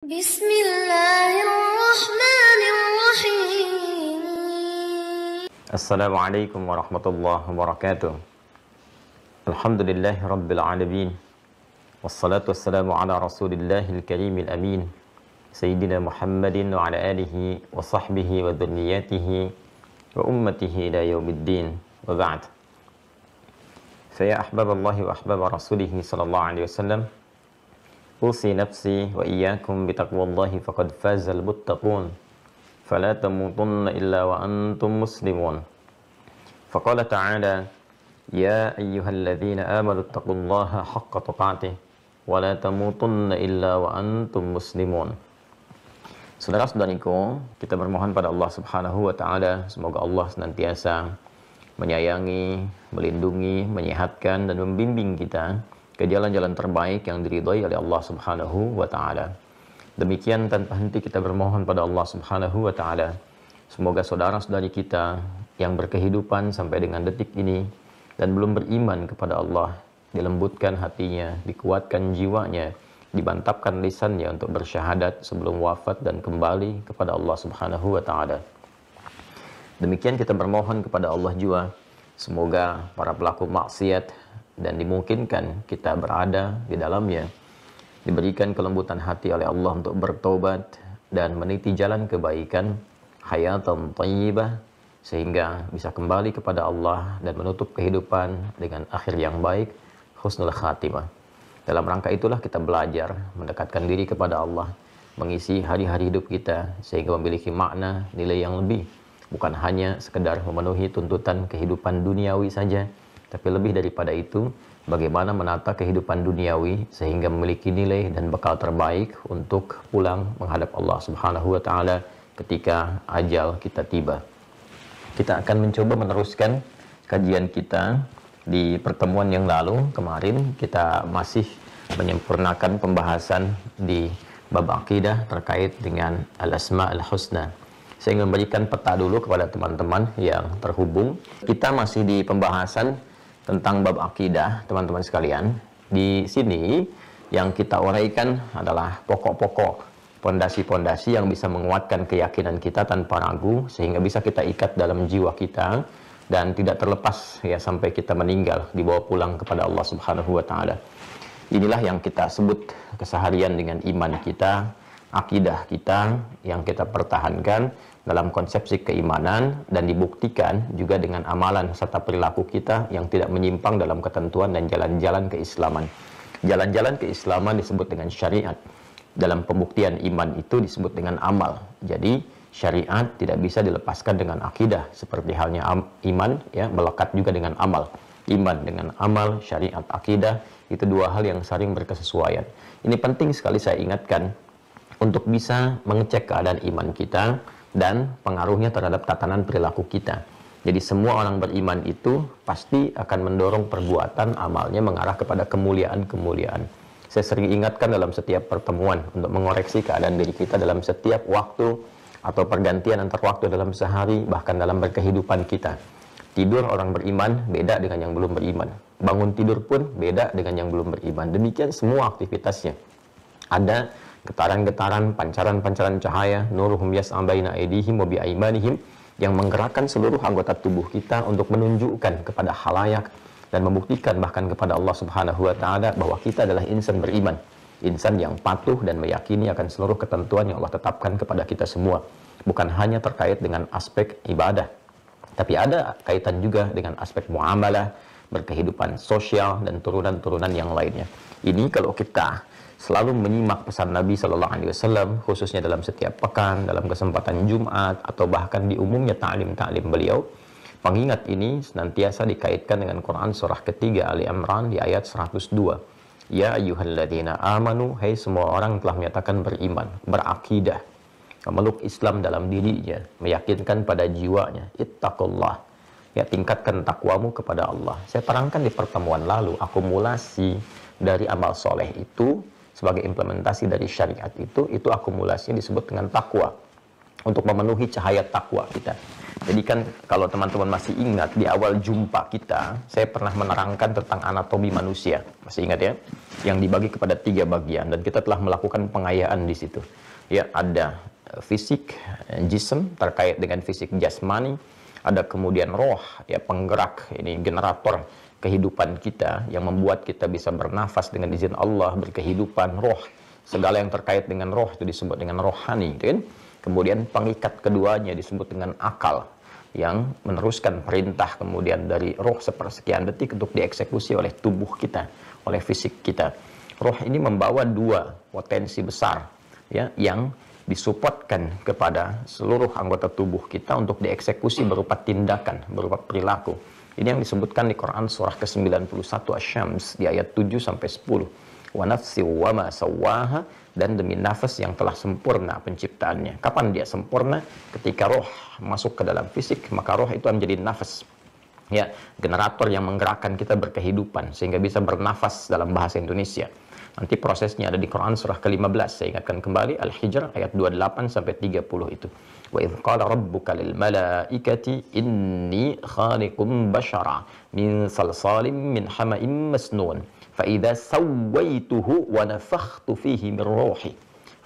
Bismillahirrahmanirrahim. Assalamualaikum warahmatullahi wabarakatuh. Alhamdulillahi rabbil alamin. Wassalatu wassalamu ala rasulillahil karimil amin. Sayyidina Muhammadin wa ala alihi wa sahbihi wa dhurriyyatihi wa ummatihi ila yaumiddin. Wa ba'd. Faya ahbaballahi wa ahbaba rasulihi sallallahu alaihi wasallam. Usi nafsi wa iyyakum bitaqwallahi faqad fazal muttaqun. Fala tamutunna illa wa antum muslimun. Faqala ta'ala ya ayyuhalladzina amanu taqullaha haqqa tuqatih wa la tamutunna illa wa antum muslimun. Saudara-saudariku, kita bermohon pada Allah Subhanahu wa taala semoga Allah senantiasa menyayangi, melindungi, menyehatkan dan membimbing kita ke jalan-jalan terbaik yang diridhai oleh Allah Subhanahu wa taala. Demikian tanpa henti kita bermohon pada Allah Subhanahu wa taala. Semoga saudara-saudari kita yang berkehidupan sampai dengan detik ini dan belum beriman kepada Allah, dilembutkan hatinya, dikuatkan jiwanya, dibantapkan lisannya untuk bersyahadat sebelum wafat dan kembali kepada Allah Subhanahu wa taala. Demikian kita bermohon kepada Allah jua, semoga para pelaku maksiat dan dimungkinkan kita berada di dalamnya diberikan kelembutan hati oleh Allah untuk bertobat dan meniti jalan kebaikan, hayatan thayyibah, sehingga bisa kembali kepada Allah dan menutup kehidupan dengan akhir yang baik, husnul khatimah. Dalam rangka itulah kita belajar mendekatkan diri kepada Allah, mengisi hari-hari hidup kita sehingga memiliki makna, nilai yang lebih, bukan hanya sekedar memenuhi tuntutan kehidupan duniawi saja, tapi lebih daripada itu, bagaimana menata kehidupan duniawi sehingga memiliki nilai dan bekal terbaik untuk pulang menghadap Allah Subhanahu wa taala ketika ajal kita tiba. Kita akan mencoba meneruskan kajian kita di pertemuan yang lalu. Kemarin kita masih menyempurnakan pembahasan di bab akidah terkait dengan al-asma al-husna. Saya ingin memberikan peta dulu kepada teman-teman yang terhubung. Kita masih di pembahasan tentang bab akidah, teman-teman sekalian. Di sini yang kita uraikan adalah pokok-pokok, pondasi-pondasi yang bisa menguatkan keyakinan kita tanpa ragu sehingga bisa kita ikat dalam jiwa kita dan tidak terlepas ya sampai kita meninggal, dibawa pulang kepada Allah Subhanahu wa taala. Inilah yang kita sebut keseharian dengan iman kita, akidah kita yang kita pertahankan dalam konsepsi keimanan dan dibuktikan juga dengan amalan serta perilaku kita yang tidak menyimpang dalam ketentuan dan jalan-jalan keislaman. Jalan-jalan keislaman disebut dengan syariat. Dalam pembuktian iman itu disebut dengan amal. Jadi syariat tidak bisa dilepaskan dengan akidah seperti halnya iman ya, melekat juga dengan amal. Iman dengan amal, syariat, akidah itu dua hal yang saling berkesesuaian. Ini penting sekali saya ingatkan untuk bisa mengecek keadaan iman kita dan pengaruhnya terhadap tatanan perilaku kita. Jadi semua orang beriman itu pasti akan mendorong perbuatan amalnya mengarah kepada kemuliaan-kemuliaan. Saya sering ingatkan dalam setiap pertemuan untuk mengoreksi keadaan diri kita dalam setiap waktu atau pergantian antar waktu dalam sehari, bahkan dalam berkehidupan kita. Tidur orang beriman beda dengan yang belum beriman. Bangun tidur pun beda dengan yang belum beriman. Demikian semua aktivitasnya. Ada getaran-getaran, pancaran-pancaran cahaya, nuruhum yas'a baina aydihim wa bi aymanihim, yang menggerakkan seluruh anggota tubuh kita untuk menunjukkan kepada khalayak dan membuktikan bahkan kepada Allah Subhanahu wa taala bahwa kita adalah insan beriman, insan yang patuh dan meyakini akan seluruh ketentuan yang Allah tetapkan kepada kita semua. Bukan hanya terkait dengan aspek ibadah, tapi ada kaitan juga dengan aspek muamalah, berkehidupan sosial dan turunan-turunan yang lainnya. Ini kalau kita selalu menyimak pesan Nabi Shallallahu Alaihi Wasallam, khususnya dalam setiap pekan, dalam kesempatan Jumat, atau bahkan di umumnya ta'lim-ta'lim beliau, pengingat ini senantiasa dikaitkan dengan Quran surah ketiga Ali Imran di ayat 102. Ya ayyuhalladzina amanu, hai semua orang telah menyatakan beriman, berakidah, memeluk Islam dalam dirinya, meyakinkan pada jiwanya, ittaqullah, ya tingkatkan takwamu kepada Allah. Saya terangkan di pertemuan lalu, akumulasi dari amal soleh itu sebagai implementasi dari syariat itu akumulasinya disebut dengan takwa, untuk memenuhi cahaya takwa kita. Jadi kan kalau teman-teman masih ingat di awal jumpa kita, saya pernah menerangkan tentang anatomi manusia. Masih ingat ya? Yang dibagi kepada 3 bagian dan kita telah melakukan pengayaan di situ. Ya, ada fisik, jism terkait dengan fisik jasmani, ada kemudian roh, ya penggerak, ini generator kehidupan kita yang membuat kita bisa bernafas dengan izin Allah, berkehidupan, roh. Segala yang terkait dengan roh itu disebut dengan rohani, gitu kan? Kemudian pengikat keduanya disebut dengan akal yang meneruskan perintah kemudian dari roh sepersekian detik untuk dieksekusi oleh tubuh kita, oleh fisik kita. Roh ini membawa 2 potensi besar ya yang disupportkan kepada seluruh anggota tubuh kita untuk dieksekusi berupa tindakan, berupa perilaku. Ini yang disebutkan di Quran surah ke-91 Asy-Syams di ayat 7 sampai 10. Wa nafsi wa ma sawwaha, dan demi nafas yang telah sempurna penciptaannya. Kapan dia sempurna? Ketika roh masuk ke dalam fisik, maka roh itu menjadi nafas. Ya, generator yang menggerakkan kita berkehidupan sehingga bisa bernafas dalam bahasa Indonesia. Nanti prosesnya ada di Quran surah ke-15. Saya ingatkan kembali Al-Hijr ayat 28 sampai 30 itu. Wa idz qala rabbuka lil malaikati inni khaliqum bashara min salsalim min hama'im masnun. فَإِذَا سَوَّيْتُهُ وَنَفَخْتُ فِيهِ مِنْ رُوحِي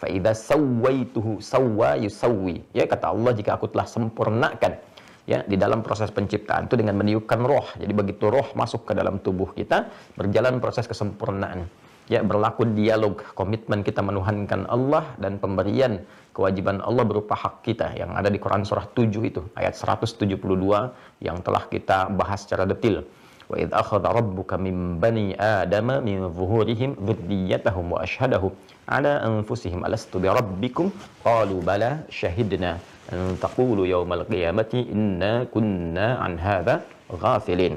فَإِذَا سَوَّيْتُهُ سَوَّى يُسَوِّي. Ya, kata Allah, jika aku telah sempurnakan ya di dalam proses penciptaan itu dengan meniupkan roh. Jadi begitu roh masuk ke dalam tubuh kita, berjalan proses kesempurnaan. Ya, berlaku dialog, komitmen kita menuhankan Allah dan pemberian kewajiban Allah berupa hak kita yang ada di Quran surah 7 itu, ayat 172 yang telah kita bahas secara detail. Wa idz akhadha rabbuka min bani adama min zuhurihim dzurriyyatahum wa asyhadahum ala anfusihim alastu bi rabbikum qalu bala syahidna an taqulu yaumal qiyamati inna kunna an hadza ghafilin.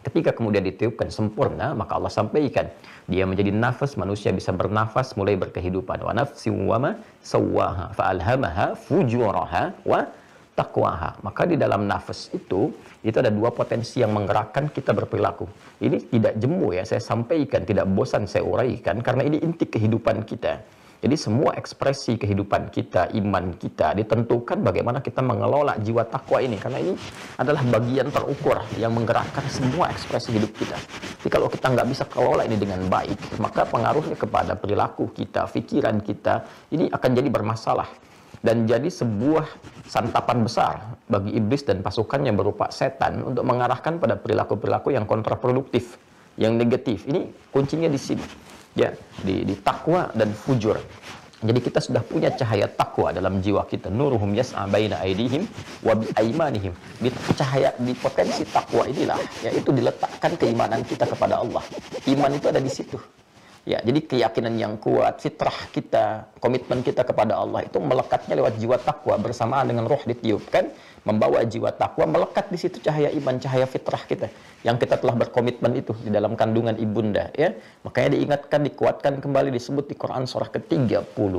Ketika kemudian ditiupkan sempurna, maka Allah sampaikan dia menjadi nafas, manusia bisa bernafas, mulai berkehidupan. Wa nafsi wa ma sawwaha fa alhamaha fujuraha wa taqwaha. Maka di dalam nafas itu ada 2 potensi yang menggerakkan kita berperilaku. Ini tidak jemu ya, saya sampaikan, tidak bosan saya uraikan, karena ini inti kehidupan kita. Jadi semua ekspresi kehidupan kita, iman kita, ditentukan bagaimana kita mengelola jiwa takwa ini. Karena ini adalah bagian terukur yang menggerakkan semua ekspresi hidup kita. Jadi kalau kita nggak bisa kelola ini dengan baik, maka pengaruhnya kepada perilaku kita, pikiran kita, ini akan jadi bermasalah. Dan jadi sebuah santapan besar bagi iblis dan pasukannya berupa setan untuk mengarahkan pada perilaku-perilaku yang kontraproduktif, yang negatif. Ini kuncinya di sini, ya, di takwa dan fujur. Jadi kita sudah punya cahaya takwa dalam jiwa kita. Nuruhum yas'a baina aydihim wa bi aymanihim. Di cahaya, di potensi takwa inilah, yaitu diletakkan keimanan kita kepada Allah. Iman itu ada di situ. Ya, jadi keyakinan yang kuat, fitrah kita, komitmen kita kepada Allah itu melekatnya lewat jiwa takwa bersamaan dengan roh ditiupkan, membawa jiwa takwa melekat di situ cahaya iman, cahaya fitrah kita yang kita telah berkomitmen itu di dalam kandungan ibunda, ya. Makanya diingatkan, dikuatkan kembali, disebut di Quran surah ke-30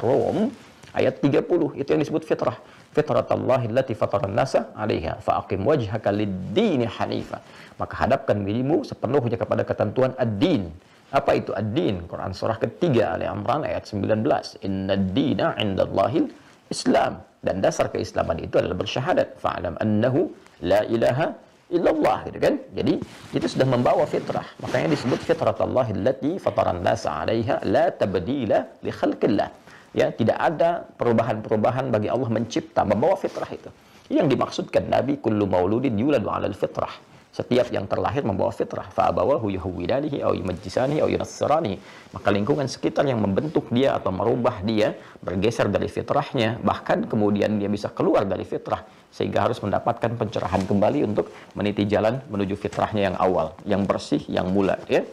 Ar-Rum ayat 30, itu yang disebut fitrah. Fitratallahi allati fataran nasa 'alaiha fa'aqim wajhaka lid-dini hanifa. Maka hadapkan dirimu sepenuhnya kepada ketentuan ad-din. Apa itu ad-din? Quran surah ketiga Ali Imran ayat 19. Inna ad-dina 'indallahil Islam. Dan dasar keislaman itu adalah bersyahadat. Fa'lam annahu la ilaha illallah, gitu kan? Jadi itu sudah membawa fitrah. Makanya disebut fitratallahi allati fataran nasa 'alaiha la tabdila li khalqillah. Ya, tidak ada perubahan-perubahan bagi Allah mencipta, membawa fitrah itu. Yang dimaksudkan Nabi, kullu mauludin yuladu 'alal fitrah. Setiap yang terlahir membawa fitrah. Fa'abawahu yuhawwidanihi aw yumajjisanihi aw yunassiranihi. Maka lingkungan sekitar yang membentuk dia atau merubah dia bergeser dari fitrahnya, bahkan kemudian dia bisa keluar dari fitrah sehingga harus mendapatkan pencerahan kembali untuk meniti jalan menuju fitrahnya yang awal, yang bersih, yang mula, ya.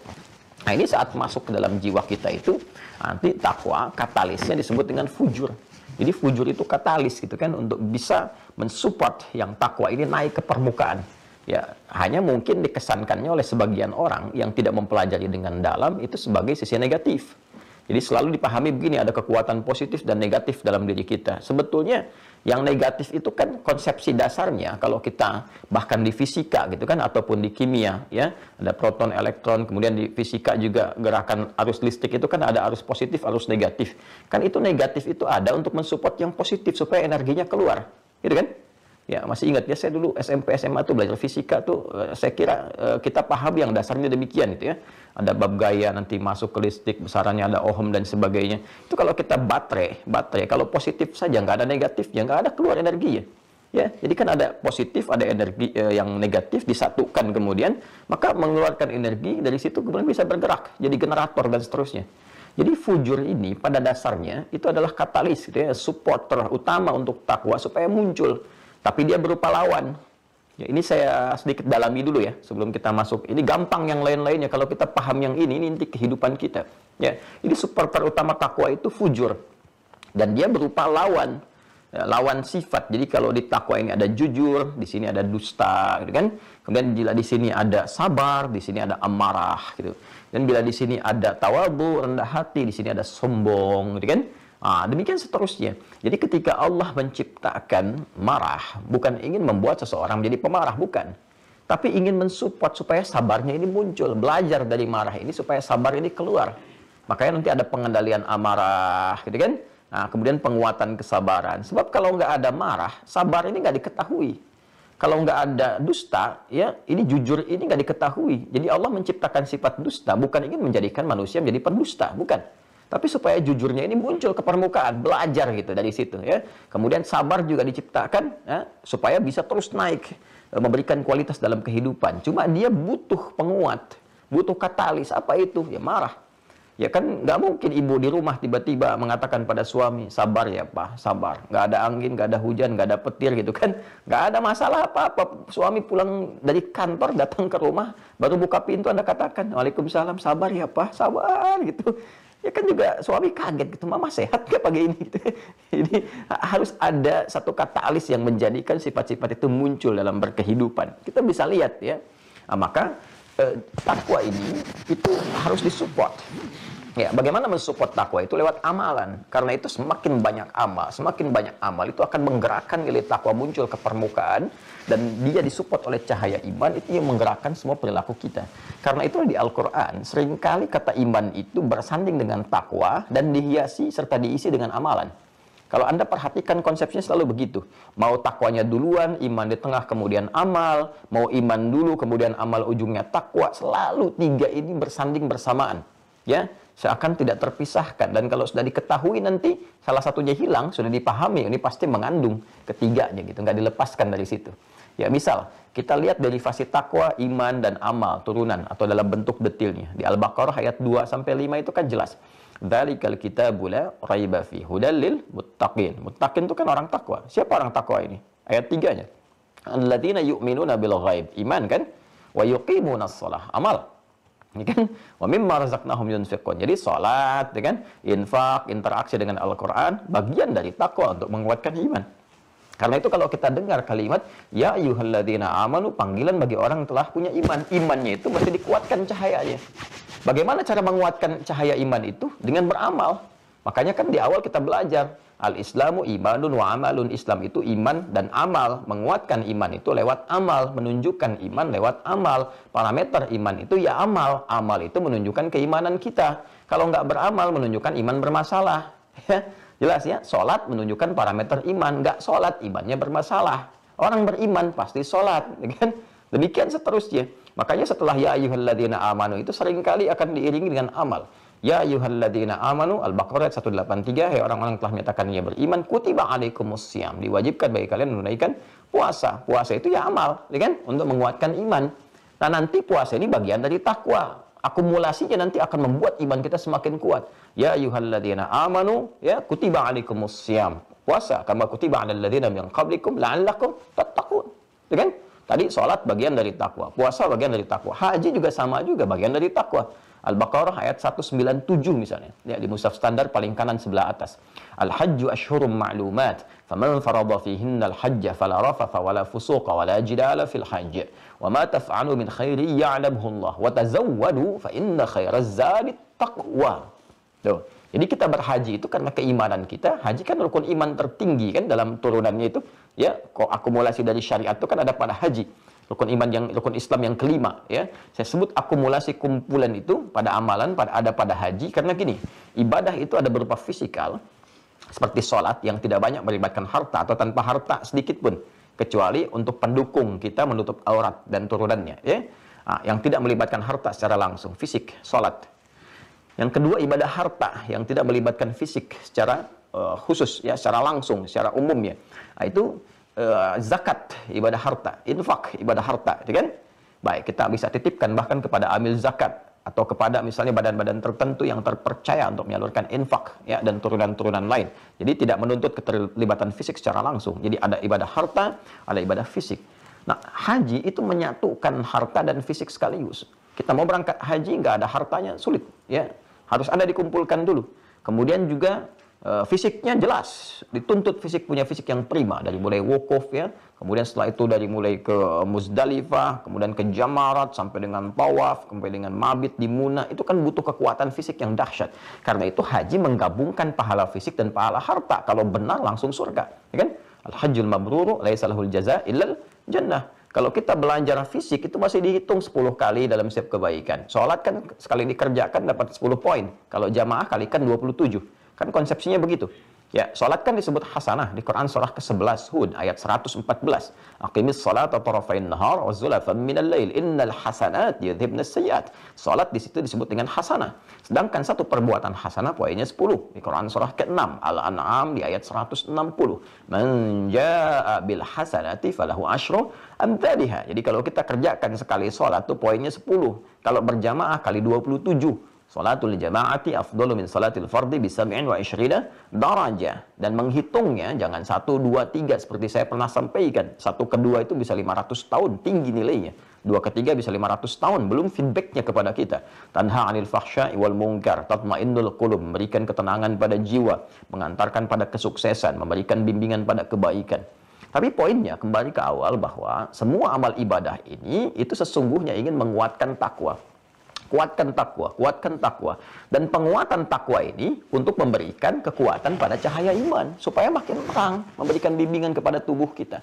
Nah, ini saat masuk ke dalam jiwa kita itu, nanti takwa katalisnya disebut dengan fujur. Jadi fujur itu katalis gitu kan, untuk bisa mensupport yang takwa ini naik ke permukaan. Ya, hanya mungkin dikesankannya oleh sebagian orang yang tidak mempelajari dengan dalam itu sebagai sisi negatif. Jadi selalu dipahami begini, ada kekuatan positif dan negatif dalam diri kita. Sebetulnya yang negatif itu kan konsepsi dasarnya, kalau kita bahkan di fisika gitu kan, ataupun di kimia, ya, ada proton, elektron, kemudian di fisika juga gerakan arus listrik itu kan ada arus positif, arus negatif. Kan itu negatif itu ada untuk mensupport yang positif supaya energinya keluar, gitu kan? Ya, masih ingat ya, saya dulu SMP SMA tuh belajar fisika tuh, saya kira kita paham yang dasarnya demikian itu ya. Ada bab gaya, nanti masuk ke listrik, besarannya ada ohm dan sebagainya. Itu kalau kita baterai kalau positif saja, nggak ada negatifnya, nggak ada keluar energi ya. Ya, jadi kan ada positif, ada energi yang negatif disatukan kemudian, maka mengeluarkan energi dari situ kemudian bisa bergerak, jadi generator dan seterusnya. Jadi fujur ini pada dasarnya itu adalah katalis, gitu ya, supporter utama untuk takwa supaya muncul. Tapi dia berupa lawan. Ya, ini saya sedikit dalami dulu ya sebelum kita masuk. Ini gampang yang lain-lainnya kalau kita paham yang ini inti kehidupan kita. Ya, ini supporter utama takwa itu fujur. Dan dia berupa lawan. Ya, lawan sifat. Jadi kalau di takwa ini ada jujur, di sini ada dusta, gitu kan? Kemudian bila di sini ada sabar, di sini ada amarah, gitu. Dan bila di sini ada tawadhu, rendah hati, di sini ada sombong, gitu kan? Demikian seterusnya. Jadi ketika Allah menciptakan marah, bukan ingin membuat seseorang menjadi pemarah, bukan. Tapi ingin mensupport supaya sabarnya ini muncul. Belajar dari marah ini supaya sabar ini keluar. Makanya nanti ada pengendalian amarah, gitu kan? Nah, kemudian penguatan kesabaran. Sebab kalau nggak ada marah, sabar ini nggak diketahui. Kalau nggak ada dusta, ya ini jujur ini nggak diketahui. Jadi Allah menciptakan sifat dusta, bukan ingin menjadikan manusia menjadi pendusta, bukan. Tapi supaya jujurnya ini muncul ke permukaan, belajar gitu dari situ ya. Kemudian sabar juga diciptakan ya, supaya bisa terus naik, memberikan kualitas dalam kehidupan. Cuma dia butuh penguat, butuh katalis. Apa itu? Ya marah. Ya kan nggak mungkin ibu di rumah tiba-tiba mengatakan pada suami, sabar ya Pak, sabar. Nggak ada angin, nggak ada hujan, nggak ada petir gitu kan. Nggak ada masalah apa-apa. Suami pulang dari kantor, datang ke rumah, baru buka pintu Anda katakan, Waalaikumsalam, sabar ya Pak, sabar gitu. Ya kan juga suami kaget gitu, mama sehat nggak pagi ini gitu. Jadi harus ada satu katalis yang menjadikan sifat-sifat itu muncul dalam berkehidupan. Kita bisa lihat ya. Maka takwa ini itu harus disupport. Ya, bagaimana mensupport takwa itu lewat amalan. Karena itu semakin banyak amal itu akan menggerakkan nilai takwa muncul ke permukaan dan dia disupport oleh cahaya iman, itu yang menggerakkan semua perilaku kita. Karena itu di Al-Qur'an seringkali kata iman itu bersanding dengan takwa dan dihiasi serta diisi dengan amalan. Kalau Anda perhatikan konsepnya selalu begitu. Mau takwanya duluan, iman di tengah, kemudian amal. Mau iman dulu, kemudian amal, ujungnya takwa. Selalu tiga ini bersanding bersamaan. Ya, seakan tidak terpisahkan. Dan kalau sudah diketahui nanti, salah satunya hilang, sudah dipahami, ini pasti mengandung ketiganya gitu. Nggak dilepaskan dari situ. Ya, misal, kita lihat derivasi takwa, iman, dan amal, turunan, atau dalam bentuk detilnya. Di Al-Baqarah ayat 2-5 itu kan jelas. Dzalikal kitabu la raiba fi hudal lil muttaqin. Muttaqin itu kan orang takwa. Siapa orang takwa ini? Ayat 3-nya. Alladzina yu'minuna bil ghaib. Iman kan? Wa yuqimunas shalah. Amal. Ya kan? Wa mimma razaqnahum yunfiqun. Jadi salat, ya kan? Infak, interaksi dengan Al-Qur'an bagian dari takwa untuk menguatkan iman. Karena itu kalau kita dengar kalimat ya ayyuhalladzina amanu, panggilan bagi orang yang telah punya iman. Imannya itu mesti dikuatkan cahayanya. Bagaimana cara menguatkan cahaya iman itu? Dengan beramal. Makanya kan di awal kita belajar al-islamu imanun wa amalun. Islam itu iman dan amal. Menguatkan iman itu lewat amal, menunjukkan iman lewat amal. Parameter iman itu ya amal. Amal itu menunjukkan keimanan kita. Kalau nggak beramal menunjukkan iman bermasalah. Jelas ya, sholat menunjukkan parameter iman. Nggak sholat, imannya bermasalah. Orang beriman pasti sholat, kan? Demikian seterusnya. Makanya setelah ya ayyuhalladzina amanu itu seringkali akan diiringi dengan amal. Ya ayyuhalladzina amanu, Al-Baqarah 183, hai orang-orang telah menyatakan ia beriman, kutiba alaikumussyam, diwajibkan bagi kalian menunaikan puasa. Puasa itu ya amal, ya kan? Untuk menguatkan iman. Nah, nanti puasa ini bagian dari takwa. Akumulasinya nanti akan membuat iman kita semakin kuat. Ya ayyuhalladzina amanu, ya kutiba alaikumussyam. Puasa kama kutiba alal ladzina min qablikum la'allakum tattaqun. Ya kan? Tadi sholat bagian dari takwa, puasa bagian dari takwa, haji juga sama juga bagian dari takwa. Al-Baqarah ayat 197 misalnya, ya, di mushaf standar paling kanan sebelah atas. Al-hajju ashhurum ma'lumat, faman farada fihinna al-hajja fala rafatha wala fusuqa wala jidala fil hajj. Wa ma taf'alu min khairi ya'lamhu Allah wa tazawwadu fa inna khairaz zadi taqwa. Tuh. Jadi kita berhaji itu karena keimanan kita. Haji kan rukun iman tertinggi kan dalam turunannya itu. Ya, kok akumulasi dari syariat itu kan ada pada haji. Rukun Islam yang kelima, ya. Saya sebut akumulasi kumpulan itu pada amalan, ada pada haji karena gini, ibadah itu ada berupa fisikal seperti sholat yang tidak banyak melibatkan harta atau tanpa harta sedikit pun. kecuali untuk pendukung kita menutup aurat dan turunannya, ya. Yang tidak melibatkan harta secara langsung, fisik, salat. Yang kedua, ibadah harta yang tidak melibatkan fisik secara khusus, ya, secara langsung, secara umum, ya. Itu zakat, ibadah harta, infak, ibadah harta, gitu kan? Baik, kita bisa titipkan bahkan kepada amil zakat atau kepada misalnya badan-badan tertentu yang terpercaya untuk menyalurkan infak, ya, dan turunan-turunan lain. Jadi tidak menuntut keterlibatan fisik secara langsung. Jadi ada ibadah harta, ada ibadah fisik. Nah, haji itu menyatukan harta dan fisik sekaligus. Kita mau berangkat haji nggak ada hartanya, sulit, ya. Harus ada dikumpulkan dulu. Kemudian juga fisiknya jelas, dituntut fisik, punya fisik yang prima, dari mulai wukuf, ya, kemudian setelah itu dari mulai ke Muzdalifah, kemudian ke Jamarat, sampai dengan tawaf, sampai dengan mabit di Muna, itu kan butuh kekuatan fisik yang dahsyat. Karena itu haji menggabungkan pahala fisik dan pahala harta, kalau benar langsung surga, ya kan? Al-hajjul mabruru laisa lahul jaza illal jannah. Kalau kita belajar fisik itu masih dihitung 10 kali dalam setiap kebaikan. Sholat kan sekali dikerjakan dapat 10 poin. Kalau jamaah kalikan 27. Kan konsepsinya begitu. Ya, sholat kan disebut hasanah di Quran surah ke-11 Hud ayat 114. Aqimis sholata tarafain nahar wa zulafan minal lail innal hasanat yudhibnas sayyiat. Sholat di situ disebut dengan hasanah. Sedangkan satu perbuatan hasanah poinnya 10 di Quran surah ke-6 Al-An'am di ayat 160. Man jaa bil hasanati falahu asyru amthaliha. Jadi kalau kita kerjakan sekali sholat tuh poinnya 10. Kalau berjamaah kali 27. Salatul jama'ati afdalu min salatil fardi bisab'in wa isyrina darajah. Dan menghitungnya jangan 1, 2, 3 seperti saya pernah sampaikan. 1 ke 2 itu bisa 500 tahun tinggi nilainya. 2 ke 3 bisa 500 tahun, belum feedbacknya kepada kita. Tanha 'anil fahsya'i wal munkar, tatmainnul qulub, memberikan ketenangan pada jiwa, mengantarkan pada kesuksesan, memberikan bimbingan pada kebaikan. Tapi poinnya kembali ke awal bahwa semua amal ibadah ini itu sesungguhnya ingin menguatkan takwa. Kuatkan takwa, kuatkan takwa. Dan penguatan takwa ini untuk memberikan kekuatan pada cahaya iman. Supaya makin terang, memberikan bimbingan kepada tubuh kita.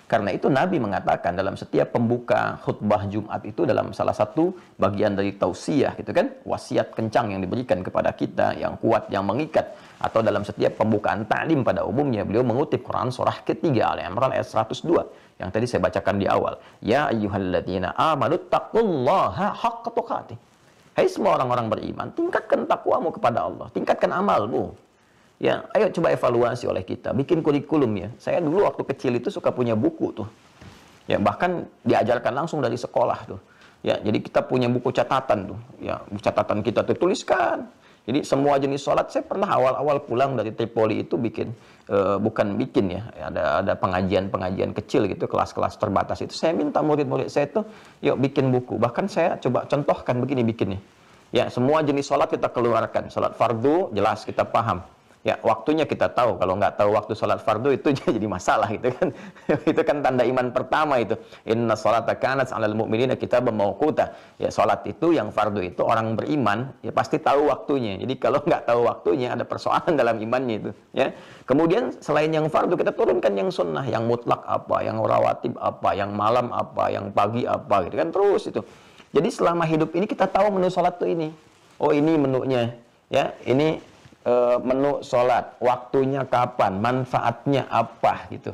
Karena itu Nabi mengatakan dalam setiap pembuka khutbah Jumat itu dalam salah satu bagian dari tausiah, gitu kan, wasiat kencang yang diberikan kepada kita, yang kuat, yang mengikat. Atau dalam setiap pembukaan ta'lim pada umumnya, beliau mengutip Quran surah ketiga Al-Imran ayat 102. Yang tadi saya bacakan di awal. Ya ayyuhalladzina amanu taqullaha haqqa tuqatih. Hai semua orang-orang beriman, tingkatkan takwamu kepada Allah, tingkatkan amalmu. Ya, ayo coba evaluasi oleh kita, bikin kurikulum ya. Saya dulu waktu kecil itu suka punya buku tuh. Ya, bahkan diajarkan langsung dari sekolah tuh. Ya, jadi kita punya buku catatan tuh. Ya, catatan kita tuh tuliskan. Jadi semua jenis sholat, saya pernah awal-awal pulang dari Tripoli itu bikin, bukan bikin ya, ada pengajian-pengajian kecil gitu, kelas-kelas terbatas itu. Saya minta murid-murid saya tuh, yuk bikin buku. Bahkan saya coba contohkan begini bikinnya. Ya, semua jenis sholat kita keluarkan. Sholat fardu, jelas kita paham. Ya, waktunya kita tahu. Kalau nggak tahu waktu sholat fardu itu jadi masalah gitu kan. Itu kan tanda iman pertama itu. Inna sholata kanat 'alal mu'minina kitaban mawquta. Ya, sholat itu yang fardu itu orang beriman ya pasti tahu waktunya. Jadi kalau nggak tahu waktunya ada persoalan dalam imannya itu. Ya. Kemudian selain yang fardu kita turunkan yang sunnah, yang mutlak apa, yang rawatib apa, yang malam apa, yang pagi apa gitu kan terus itu. Jadi selama hidup ini kita tahu menu sholat tuh ini. Oh ini menunya. Ya, ini menu sholat, waktunya kapan, manfaatnya apa gitu.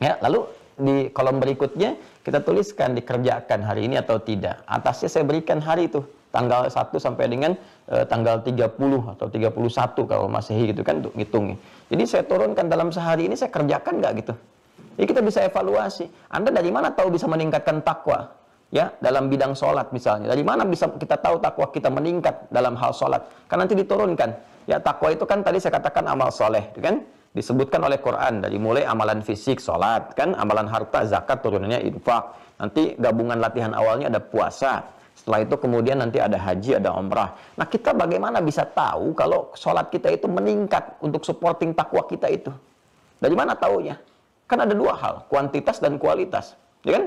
Ya, lalu di kolom berikutnya kita tuliskan dikerjakan hari ini atau tidak. Atasnya saya berikan hari itu, tanggal 1 sampai dengan tanggal 30 atau 31 kalau Masehi gitu kan untuk ngitungnya. Jadi saya turunkan dalam sehari ini saya kerjakan nggak gitu. Jadi kita bisa evaluasi. Anda dari mana tahu bisa meningkatkan takwa? Ya, dalam bidang sholat misalnya. Dari mana bisa kita tahu takwa kita meningkat dalam hal sholat? Kan nanti diturunkan. Ya, takwa itu kan tadi saya katakan amal soleh, kan? Disebutkan oleh Quran dari mulai amalan fisik, sholat, kan? Amalan harta, zakat, turunannya infak. Nanti gabungan latihan awalnya ada puasa. Setelah itu kemudian nanti ada haji, ada umrah. Nah, kita bagaimana bisa tahu kalau sholat kita itu meningkat untuk supporting takwa kita itu? Dari mana taunya? Kan ada dua hal, kuantitas dan kualitas, ya kan?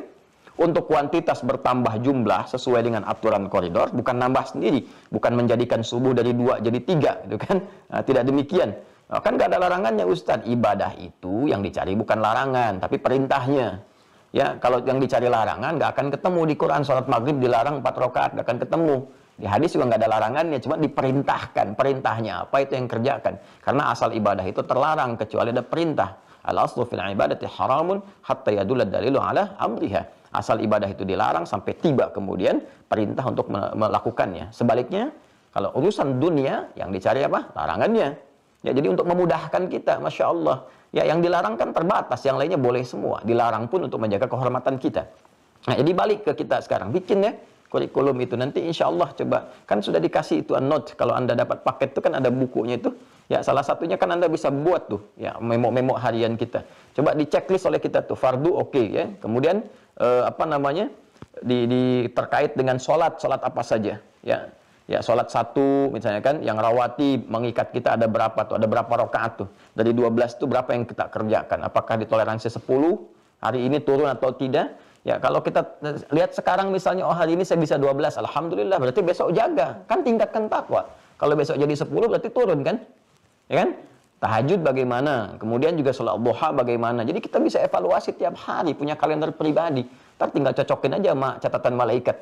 Untuk kuantitas bertambah jumlah sesuai dengan aturan koridor, bukan nambah sendiri, bukan menjadikan subuh dari 2 jadi 3, gitu kan? Nah, tidak demikian. Nah, kan nggak ada larangannya Ustadz. Ibadah itu yang dicari bukan larangan, tapi perintahnya. Ya, kalau yang dicari larangan nggak akan ketemu di Quran. Sholat maghrib dilarang 4 rakaat, nggak akan ketemu. Di hadis juga nggak ada larangannya, cuma diperintahkan. Perintahnya apa itu yang kerjakan. Karena asal ibadah itu terlarang kecuali ada perintah. Al-aslu fil ibadati haramun hatta yadulla dalilu ala amriha. Asal ibadah itu dilarang sampai tiba kemudian perintah untuk melakukannya. Sebaliknya, kalau urusan dunia yang dicari apa? Larangannya. Ya, jadi untuk memudahkan kita, Masya Allah. Ya, yang dilarang kan terbatas, yang lainnya boleh semua. Dilarang pun untuk menjaga kehormatan kita. Nah, jadi balik ke kita sekarang. Bikin ya kurikulum itu. Nanti insya Allah coba. Kan sudah dikasih itu note. Kalau Anda dapat paket itu kan ada bukunya itu. Ya, salah satunya kan Anda bisa buat tuh. Ya, memo-memo harian kita. Coba di checklist oleh kita tuh. Fardu oke, ya. Kemudian terkait dengan sholat apa saja. Ya, sholat satu misalnya kan. Yang rawati mengikat kita ada berapa tuh. Ada berapa rakaat tuh. Dari 12 itu berapa yang kita kerjakan. Apakah ditoleransi 10? Hari ini turun atau tidak? Ya, kalau kita lihat sekarang misalnya, oh hari ini saya bisa 12, alhamdulillah, berarti besok jaga. Kan tingkatkan takwa. Kalau besok jadi 10 berarti turun kan? Ya kan? Tahajud bagaimana? Kemudian juga sholat duha bagaimana? Jadi kita bisa evaluasi tiap hari, punya kalender pribadi. Ntar tinggal cocokin aja sama catatan malaikat.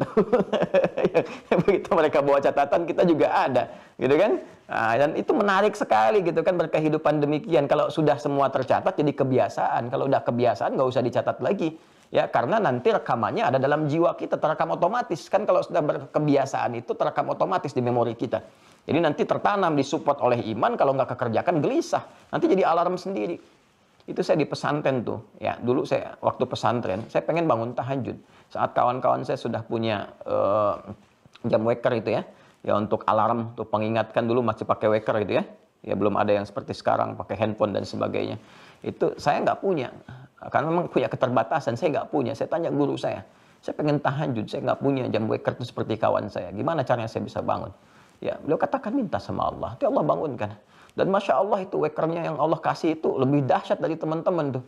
Begitu mereka bawa catatan, kita juga ada. Gitu kan? Nah, dan itu menarik sekali gitu kan, berkehidupan demikian. Kalau sudah semua tercatat jadi kebiasaan. Kalau udah kebiasaan nggak usah dicatat lagi. Ya, karena nanti rekamannya ada dalam jiwa kita, terekam otomatis. Kan kalau sudah berkebiasaan itu terekam otomatis di memori kita. Jadi nanti tertanam, disupport oleh iman, kalau nggak kekerjakan gelisah. Nanti jadi alarm sendiri. Itu saya di pesantren tuh. Ya, dulu saya waktu pesantren, saya pengen bangun tahajud. Saat kawan-kawan saya sudah punya jam waker itu ya. Ya, untuk alarm, tuh pengingatkan, dulu masih pakai waker gitu ya. Ya, belum ada yang seperti sekarang, pakai handphone dan sebagainya. Itu saya nggak punya. Karena memang punya keterbatasan, saya nggak punya. Saya tanya guru saya pengen tahajud, saya nggak punya jam waker itu seperti kawan saya. Gimana caranya saya bisa bangun? Ya, beliau katakan minta sama Allah. Itu Allah bangunkan. Dan Masya Allah itu wakernya yang Allah kasih itu lebih dahsyat dari teman-teman tuh.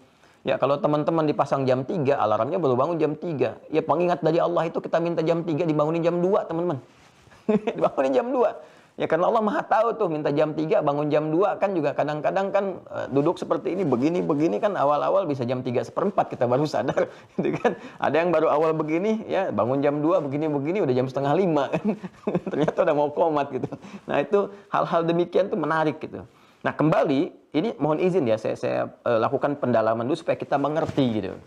Ya, kalau teman-teman dipasang jam 3, alarmnya baru bangun jam 3. Ya, pengingat dari Allah itu kita minta jam 3, dibangunin jam 2, teman-teman. Dibangunin jam 2. Ya, karena Allah Maha tahu tuh, minta jam 3, bangun jam 2 kan juga kadang-kadang kan duduk seperti ini, begini kan awal-awal bisa jam 3:4 kita baru sadar. Gitu kan. Ada yang baru awal begini, ya bangun jam 2, begini udah jam 4:30 kan. Ternyata udah mau komat gitu. Nah, itu hal-hal demikian tuh menarik gitu. Nah, kembali, ini mohon izin ya, saya lakukan pendalaman dulu supaya kita mengerti gitu.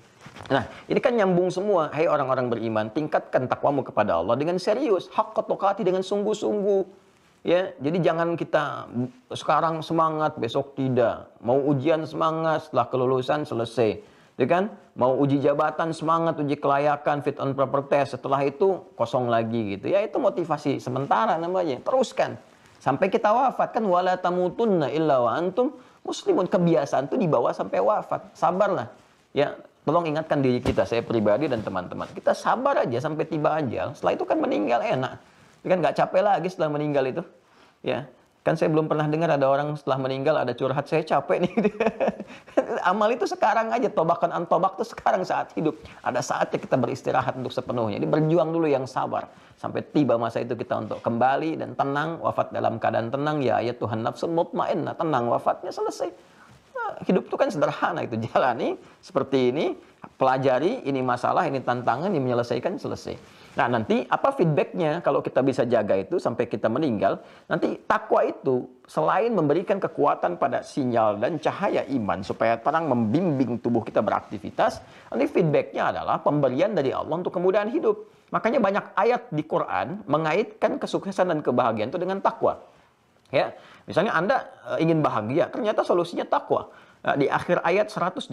Nah, ini kan nyambung semua. Hai orang-orang beriman, tingkatkan takwamu kepada Allah dengan serius, haqqa tuqati, dengan sungguh-sungguh. Ya, jadi jangan kita sekarang semangat, besok tidak. Mau ujian semangat, setelah kelulusan selesai. Ya kan? Mau uji jabatan semangat, uji kelayakan, fit and proper test. Setelah itu kosong lagi gitu. Ya, itu motivasi sementara namanya. Teruskan sampai kita wafat kan, wala tamutunna illa wa antum muslimun. Kebiasaan itu dibawa sampai wafat. Sabarlah. Ya, tolong ingatkan diri kita, saya pribadi dan teman-teman. Kita sabar aja sampai tiba ajal. Setelah itu kan meninggal enak. Kan nggak capek lagi setelah meninggal itu. Ya, kan saya belum pernah dengar ada orang setelah meninggal ada curhat, saya capek nih. Amal itu sekarang aja, tobakan antobak itu sekarang saat hidup. Ada saatnya kita beristirahat untuk sepenuhnya. Jadi berjuang dulu yang sabar. Sampai tiba masa itu kita untuk kembali dan tenang, wafat dalam keadaan tenang. Ya Tuhan nafsul mutmainnah, tenang, wafatnya selesai. Nah, hidup itu kan sederhana, itu jalani seperti ini, pelajari, ini masalah, ini tantangan, ini menyelesaikan, selesai. Nah, nanti apa feedbacknya kalau kita bisa jaga itu sampai kita meninggal? Nanti takwa itu selain memberikan kekuatan pada sinyal dan cahaya iman supaya terang membimbing tubuh kita beraktivitas, nanti feedbacknya adalah pemberian dari Allah untuk kemudahan hidup. Makanya banyak ayat di Quran mengaitkan kesuksesan dan kebahagiaan itu dengan takwa. Ya, misalnya Anda ingin bahagia, ternyata solusinya takwa. Nah, di akhir ayat 189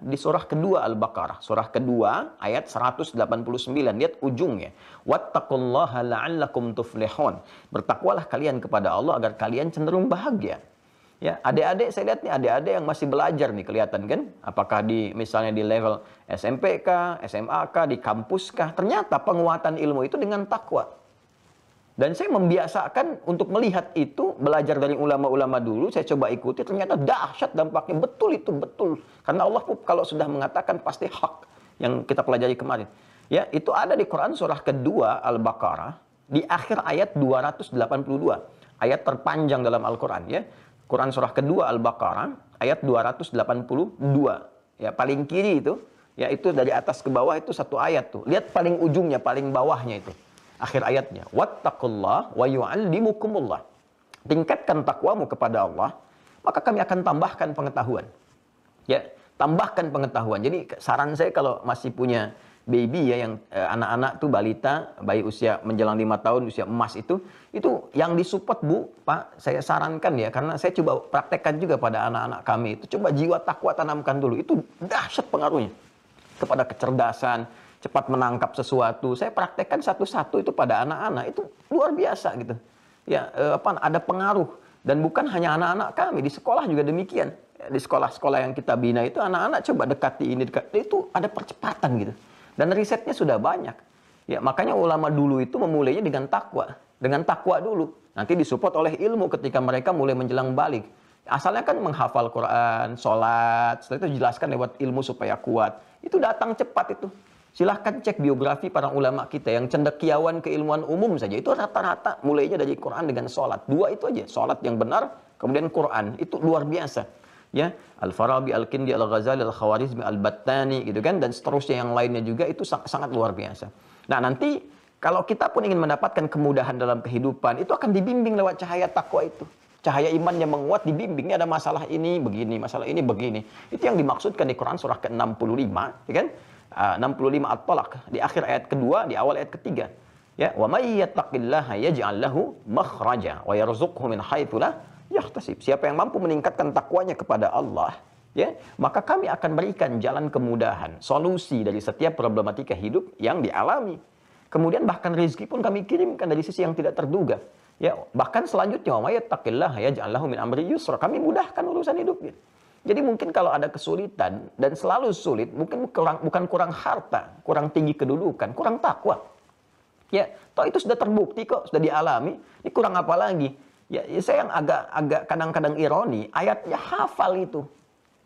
di surah kedua Al-Baqarah. Surah kedua ayat 189. Lihat ujungnya. Wattaqullaha la'allakum tuflihun. Bertakwalah kalian kepada Allah agar kalian cenderung bahagia. Ya, adik-adik, saya lihat nih adik-adik yang masih belajar nih, kelihatan kan? Apakah misalnya di level SMP kah, SMA kah, di kampus kah? Ternyata penguatan ilmu itu dengan takwa. Dan saya membiasakan untuk melihat itu, belajar dari ulama-ulama dulu, saya coba ikuti, ternyata dahsyat dampaknya, betul itu, betul. Karena Allah kalau sudah mengatakan pasti hak yang kita pelajari kemarin. Ya, itu ada di Quran surah kedua Al-Baqarah, di akhir ayat 282. Ayat terpanjang dalam Al-Quran ya. Quran surah kedua Al-Baqarah, ayat 282. Ya, paling kiri itu, ya itu dari atas ke bawah itu satu ayat tuh. Lihat paling ujungnya, paling bawahnya itu. Akhir ayatnya, wattaqullah wa yu'allimukumullah. Tingkatkan takwamu kepada Allah, maka kami akan tambahkan pengetahuan. Ya, tambahkan pengetahuan. Jadi saran saya kalau masih punya baby ya, yang anak-anak tuh balita, bayi usia menjelang 5 tahun, usia emas itu yang disupport Bu, Pak, saya sarankan ya, karena saya coba praktekkan juga pada anak-anak kami itu, coba jiwa takwa tanamkan dulu, itu dahsyat pengaruhnya kepada kecerdasan, cepat menangkap sesuatu. Saya praktekkan satu-satu itu pada anak-anak, itu luar biasa gitu. Ya, ada pengaruh, dan bukan hanya anak-anak kami, di sekolah juga demikian. Di sekolah-sekolah yang kita bina itu anak-anak coba dekati ini, itu ada percepatan gitu. Dan risetnya sudah banyak. Ya, makanya ulama dulu itu memulainya dengan takwa. Dengan takwa dulu. Nanti disupport oleh ilmu ketika mereka mulai menjelang balik. Asalnya kan menghafal Quran, sholat, setelah itu dijelaskan lewat ilmu supaya kuat. Itu datang cepat itu. Silahkan cek biografi para ulama kita yang cendekiawan keilmuan umum saja. Itu rata-rata mulainya dari Quran dengan sholat. Dua itu aja. Sholat yang benar, kemudian Quran. Itu luar biasa. Ya, Al-Farabi, Al-Kindi, Al-Ghazali, Al-Khawarizmi, Al-Battani gitu kan, dan seterusnya yang lainnya juga, itu sangat luar biasa. Nah, nanti kalau kita pun ingin mendapatkan kemudahan dalam kehidupan, itu akan dibimbing lewat cahaya takwa itu. Cahaya iman yang menguat dibimbing. Ini ada masalah ini begini, masalah ini begini. Itu yang dimaksudkan di Quran surah ke-65, ya kan? 65 At-Talaq, di akhir ayat kedua, di awal ayat ketiga. Ya, wa may yattaqillaha yaj'al lahu makhraja wa yarzuqhu min haitsu la yahtasib. Siapa yang mampu meningkatkan takwanya kepada Allah, ya, maka kami akan berikan jalan kemudahan, solusi dari setiap problematika hidup yang dialami. Kemudian bahkan rezeki pun kami kirimkan dari sisi yang tidak terduga. Ya, bahkan selanjutnya, wa may yattaqillaha yaj'al lahu min amri yusra. Kami mudahkan urusan hidupnya. Jadi mungkin kalau ada kesulitan, dan selalu sulit, mungkin bukan kurang harta, kurang tinggi kedudukan, kurang takwa. Ya, toh itu sudah terbukti kok, sudah dialami. Ini kurang apa lagi? Ya, saya yang agak kadang-kadang ironi, ayatnya hafal itu.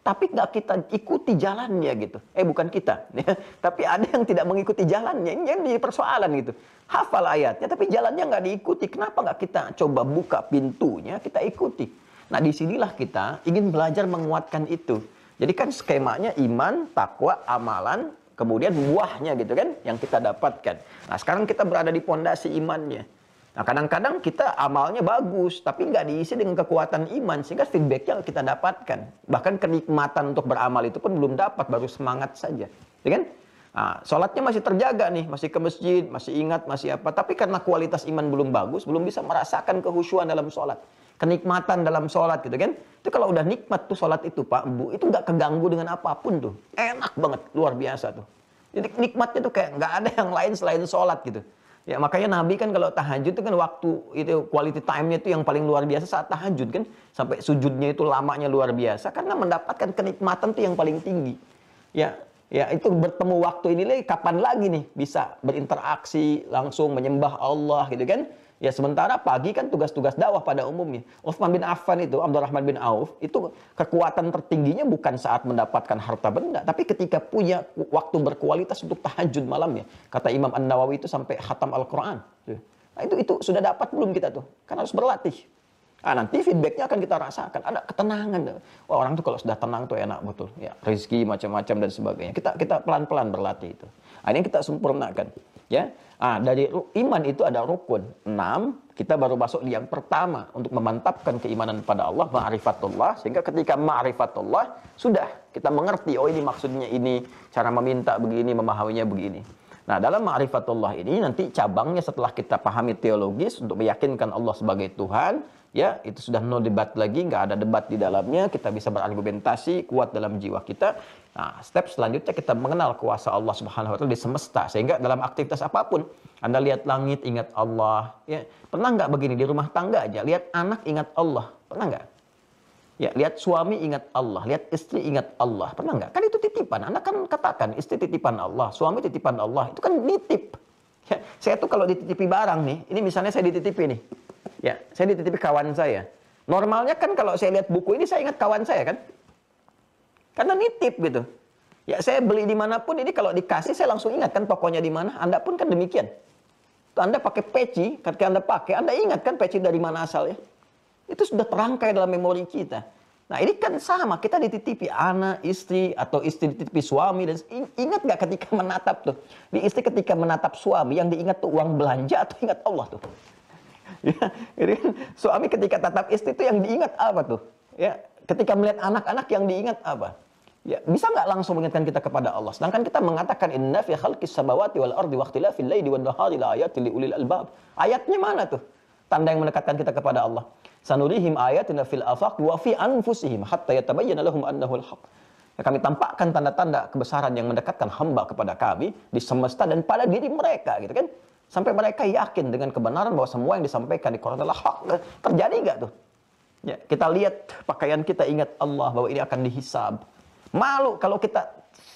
Tapi nggak kita ikuti jalannya gitu. Bukan kita. Ya, tapi ada yang tidak mengikuti jalannya. Ini yang jadi persoalan gitu. Hafal ayatnya, tapi jalannya nggak diikuti. Kenapa nggak kita coba buka pintunya, kita ikuti? Nah, disinilah kita ingin belajar menguatkan itu. Jadi kan skemanya iman, takwa, amalan, kemudian buahnya gitu kan, yang kita dapatkan. Nah, sekarang kita berada di pondasi imannya. Nah, kadang-kadang kita amalnya bagus, tapi nggak diisi dengan kekuatan iman, sehingga feedbacknya kita dapatkan. Bahkan kenikmatan untuk beramal itu pun belum dapat, baru semangat saja. Ya kan? Nah, sholatnya masih terjaga nih, masih ke masjid, masih ingat, masih apa. Tapi karena kualitas iman belum bagus, belum bisa merasakan kehusyuan dalam sholat. Kenikmatan dalam sholat gitu kan. Itu kalau udah nikmat tuh sholat itu Pak, Bu, itu nggak keganggu dengan apapun tuh. Enak banget, luar biasa tuh. Jadi nikmatnya tuh kayak nggak ada yang lain selain sholat gitu. Ya makanya Nabi kan kalau tahajud itu kan waktu itu quality time-nya itu yang paling luar biasa saat tahajud kan. Sampai sujudnya itu lamanya luar biasa karena mendapatkan kenikmatan tuh yang paling tinggi. Ya itu bertemu waktu ini lagi, kapan lagi nih bisa berinteraksi langsung menyembah Allah gitu kan. Ya sementara pagi kan tugas-tugas dakwah pada umumnya. Utsman bin Affan itu, Abdurrahman bin Auf, itu kekuatan tertingginya bukan saat mendapatkan harta benda, tapi ketika punya waktu berkualitas untuk tahajud malamnya. Kata Imam An-Nawawi itu sampai khatam Al-Quran. Nah itu sudah dapat belum kita tuh? Kan harus berlatih. Nah, nanti feedbacknya akan kita rasakan. Ada ketenangan. Wah, orang tuh kalau sudah tenang tuh enak betul. Ya, rezeki macam-macam dan sebagainya. Kita pelan-pelan berlatih itu. Nah, ini kita sempurnakan. Ya, dari iman itu ada rukun 6. Kita baru masuk di yang pertama untuk memantapkan keimanan pada Allah, ma'rifatullah. Sehingga ketika ma'rifatullah sudah kita mengerti, oh ini maksudnya ini, cara meminta begini, memahaminya begini. Nah, dalam ma'rifatullah ini nanti cabangnya setelah kita pahami teologis untuk meyakinkan Allah sebagai Tuhan, ya itu sudah no debat lagi, nggak ada debat di dalamnya, kita bisa berargumentasi kuat dalam jiwa kita. Nah, step selanjutnya kita mengenal kuasa Allah Subhanahu wa taala di semesta, sehingga dalam aktivitas apapun Anda lihat langit ingat Allah, ya. Pernah nggak begini di rumah tangga aja, lihat anak ingat Allah, pernah nggak? Ya, lihat suami ingat Allah, lihat istri ingat Allah, pernah nggak? Kan itu titipan. Anda kan katakan istri titipan Allah, suami titipan Allah, itu kan nitip. Ya, saya tuh kalau dititipi barang nih, ini misalnya saya dititipi nih. Ya, saya dititipi kawan saya. Normalnya kan kalau saya lihat buku ini saya ingat kawan saya kan? Karena nitip gitu. Ya, saya beli dimanapun ini kalau dikasih saya langsung ingat kan tokonya di mana. Anda pun kan demikian. Tuh, Anda pakai peci, ketika Anda pakai, Anda ingat kan peci dari mana asalnya? Itu sudah terangkai dalam memori kita. Nah, ini kan sama, kita dititipi anak, istri, atau istri dititipi suami. Dan ingat nggak ketika menatap tuh? Di istri ketika menatap suami, yang diingat tuh uang belanja atau ingat Allah tuh? Ya, ini kan suami ketika tatap istri itu yang diingat apa tuh? Ya, ketika melihat anak-anak yang diingat apa? Ya, bisa nggak langsung mengingatkan kita kepada Allah? Sedangkan kita mengatakan inna fi khalqis samawati wal ardi wa ikhtilafil laili wan nahari la ayatin liulil albab. Ayatnya mana tuh? Tanda yang mendekatkan kita kepada Allah. Sanurihim ayatina fil afaq wa fi anfusihim hatta yatabayyana lahum annahu al-haq. Ya, kami tampakkan tanda-tanda kebesaran yang mendekatkan hamba kepada kami di semesta dan pada diri mereka, gitu kan? Sampai mereka yakin dengan kebenaran bahwa semua yang disampaikan di Quran adalah hak. Terjadi nggak tuh? Ya, kita lihat pakaian kita, ingat Allah bahwa ini akan dihisab. Malu kalau kita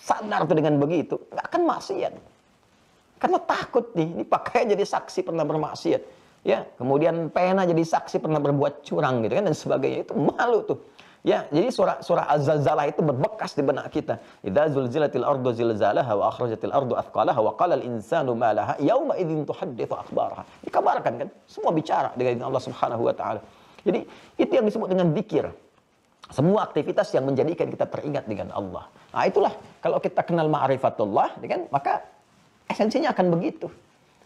sadar tuh dengan begitu, nggak akan maksiat. Karena takut nih, ini pakaian jadi saksi pernah bermaksiat. Ya, kemudian pena jadi saksi pernah berbuat curang gitu kan dan sebagainya. Itu malu tuh. Ya, jadi surah Az-Zalzalah itu berbekas di benak kita. Idza zulzilatil ardu zilzalaha wa akhrajatil ardu athqalaha wa qala al-insanu ma laha yauma idzin tuhadditsu akhbaraha. Dikabarkan kan, semua bicara dengan Allah Subhanahu wa taala. Jadi, itu yang disebut dengan zikir. Semua aktivitas yang menjadikan kita teringat dengan Allah. Nah, itulah kalau kita kenal ma'rifatullah, kan, maka esensinya akan begitu.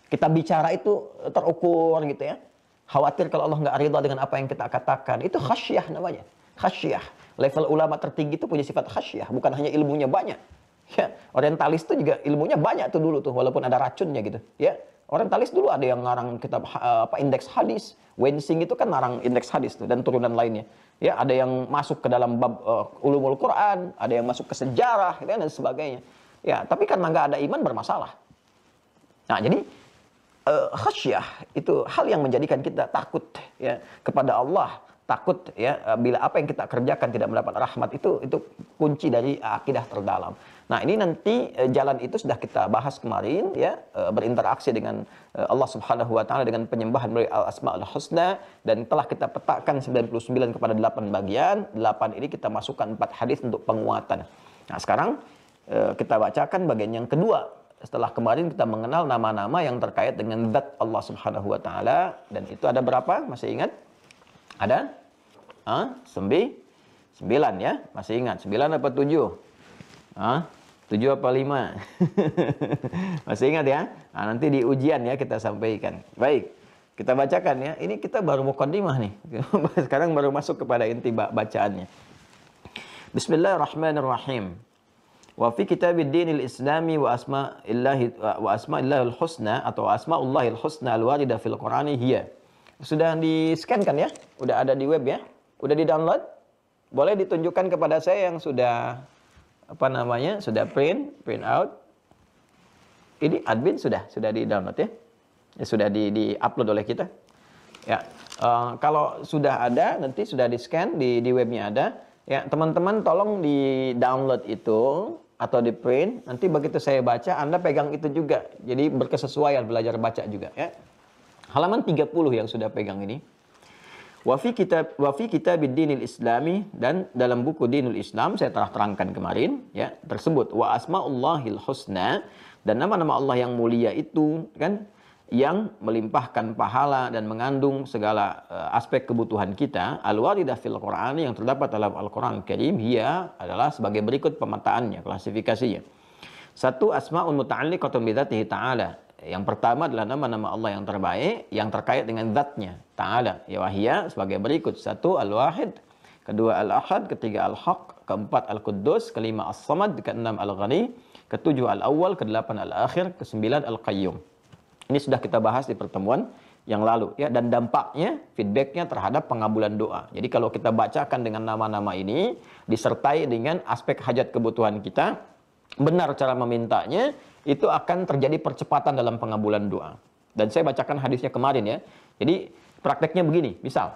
Kita bicara itu terukur gitu ya. Khawatir kalau Allah nggak ridha dengan apa yang kita katakan. Itu khasyah namanya. Khasyah. Level ulama tertinggi itu punya sifat khasyah. Bukan hanya ilmunya banyak. Ya, orientalis itu juga ilmunya banyak tuh dulu tuh, walaupun ada racunnya gitu. Ya, orientalis dulu ada yang ngarang kitab indeks hadis. Wensing itu kan ngarang indeks hadis tuh dan turunan lainnya. Ya, ada yang masuk ke dalam bab ulumul Quran, ada yang masuk ke sejarah gitu, dan sebagainya. Ya, tapi karena nggak ada iman bermasalah. Nah, jadi khasyah itu hal yang menjadikan kita takut ya kepada Allah, takut ya bila apa yang kita kerjakan tidak mendapat rahmat, itu kunci dari akidah terdalam. Nah, ini nanti jalan itu sudah kita bahas kemarin ya, berinteraksi dengan Allah Subhanahu wa taala dengan penyembahan melalui Al-Asmaul Husna, dan telah kita petakan 99 kepada 8 bagian. 8 ini kita masukkan 4 hadis untuk penguatan. Nah, sekarang kita bacakan bagian yang kedua. Setelah kemarin kita mengenal nama-nama yang terkait dengan zat Allah Subhanahu wa taala, dan itu ada berapa? Masih ingat? Ada? 9 ya? Masih ingat? 9 apa 7? 7 apa 5? Masih ingat ya? Nah, nanti di ujian ya kita sampaikan. Baik, kita bacakan ya. Ini kita baru muqaddimah nih. Sekarang baru masuk kepada inti bacaannya. Bismillahirrahmanirrahim. Wa fi kitabid dinil islami wa asma'illahil husna atau asma'ullahil husna al-warida fil Qur'ani hiya. Sudah di-scan kan ya? Udah ada di web ya? Udah di-download? Boleh ditunjukkan kepada saya yang sudah sudah print out. Ini admin sudah di-download ya. Sudah di-upload oleh kita. Ya, kalau sudah ada, nanti sudah di-scan di webnya ada. Ya, teman-teman tolong di-download itu atau di-print. Nanti begitu saya baca, Anda pegang itu juga. Jadi berkesesuaian belajar baca juga ya. Halaman 30 yang sudah pegang ini. Wa fi kitabid dinil islami, dan dalam buku Dinul Islam saya telah terangkan kemarin ya, tersebut wa asmaullahil husna, dan nama-nama Allah yang mulia itu kan yang melimpahkan pahala dan mengandung segala aspek kebutuhan kita, al-waridah fil Qur'an, yang terdapat dalam Al-Qur'an Karim, dia adalah sebagai berikut pemetaannya, klasifikasinya. 1, asmaul muta'alliqatun bi dzatihi ta'ala. Yang pertama adalah nama-nama Allah yang terbaik yang terkait dengan zatnya ta'ala. Ya, wahia sebagai berikut. 1, Al-Wahid. 2, Al-Ahad. 3, Al-Haq. 4, Al-Quddus. 5, As-Samad. 6, Al-Ghani. 7, Al-Awwal. 8, Al-Akhir. 9, Al-Qayyum. Ini sudah kita bahas di pertemuan yang lalu ya, dan dampaknya, feedbacknya terhadap pengabulan doa. Jadi kalau kita bacakan dengan nama-nama ini disertai dengan aspek hajat kebutuhan kita, benar cara memintanya, itu akan terjadi percepatan dalam pengabulan doa. Dan saya bacakan hadisnya kemarin ya. Jadi prakteknya begini, misal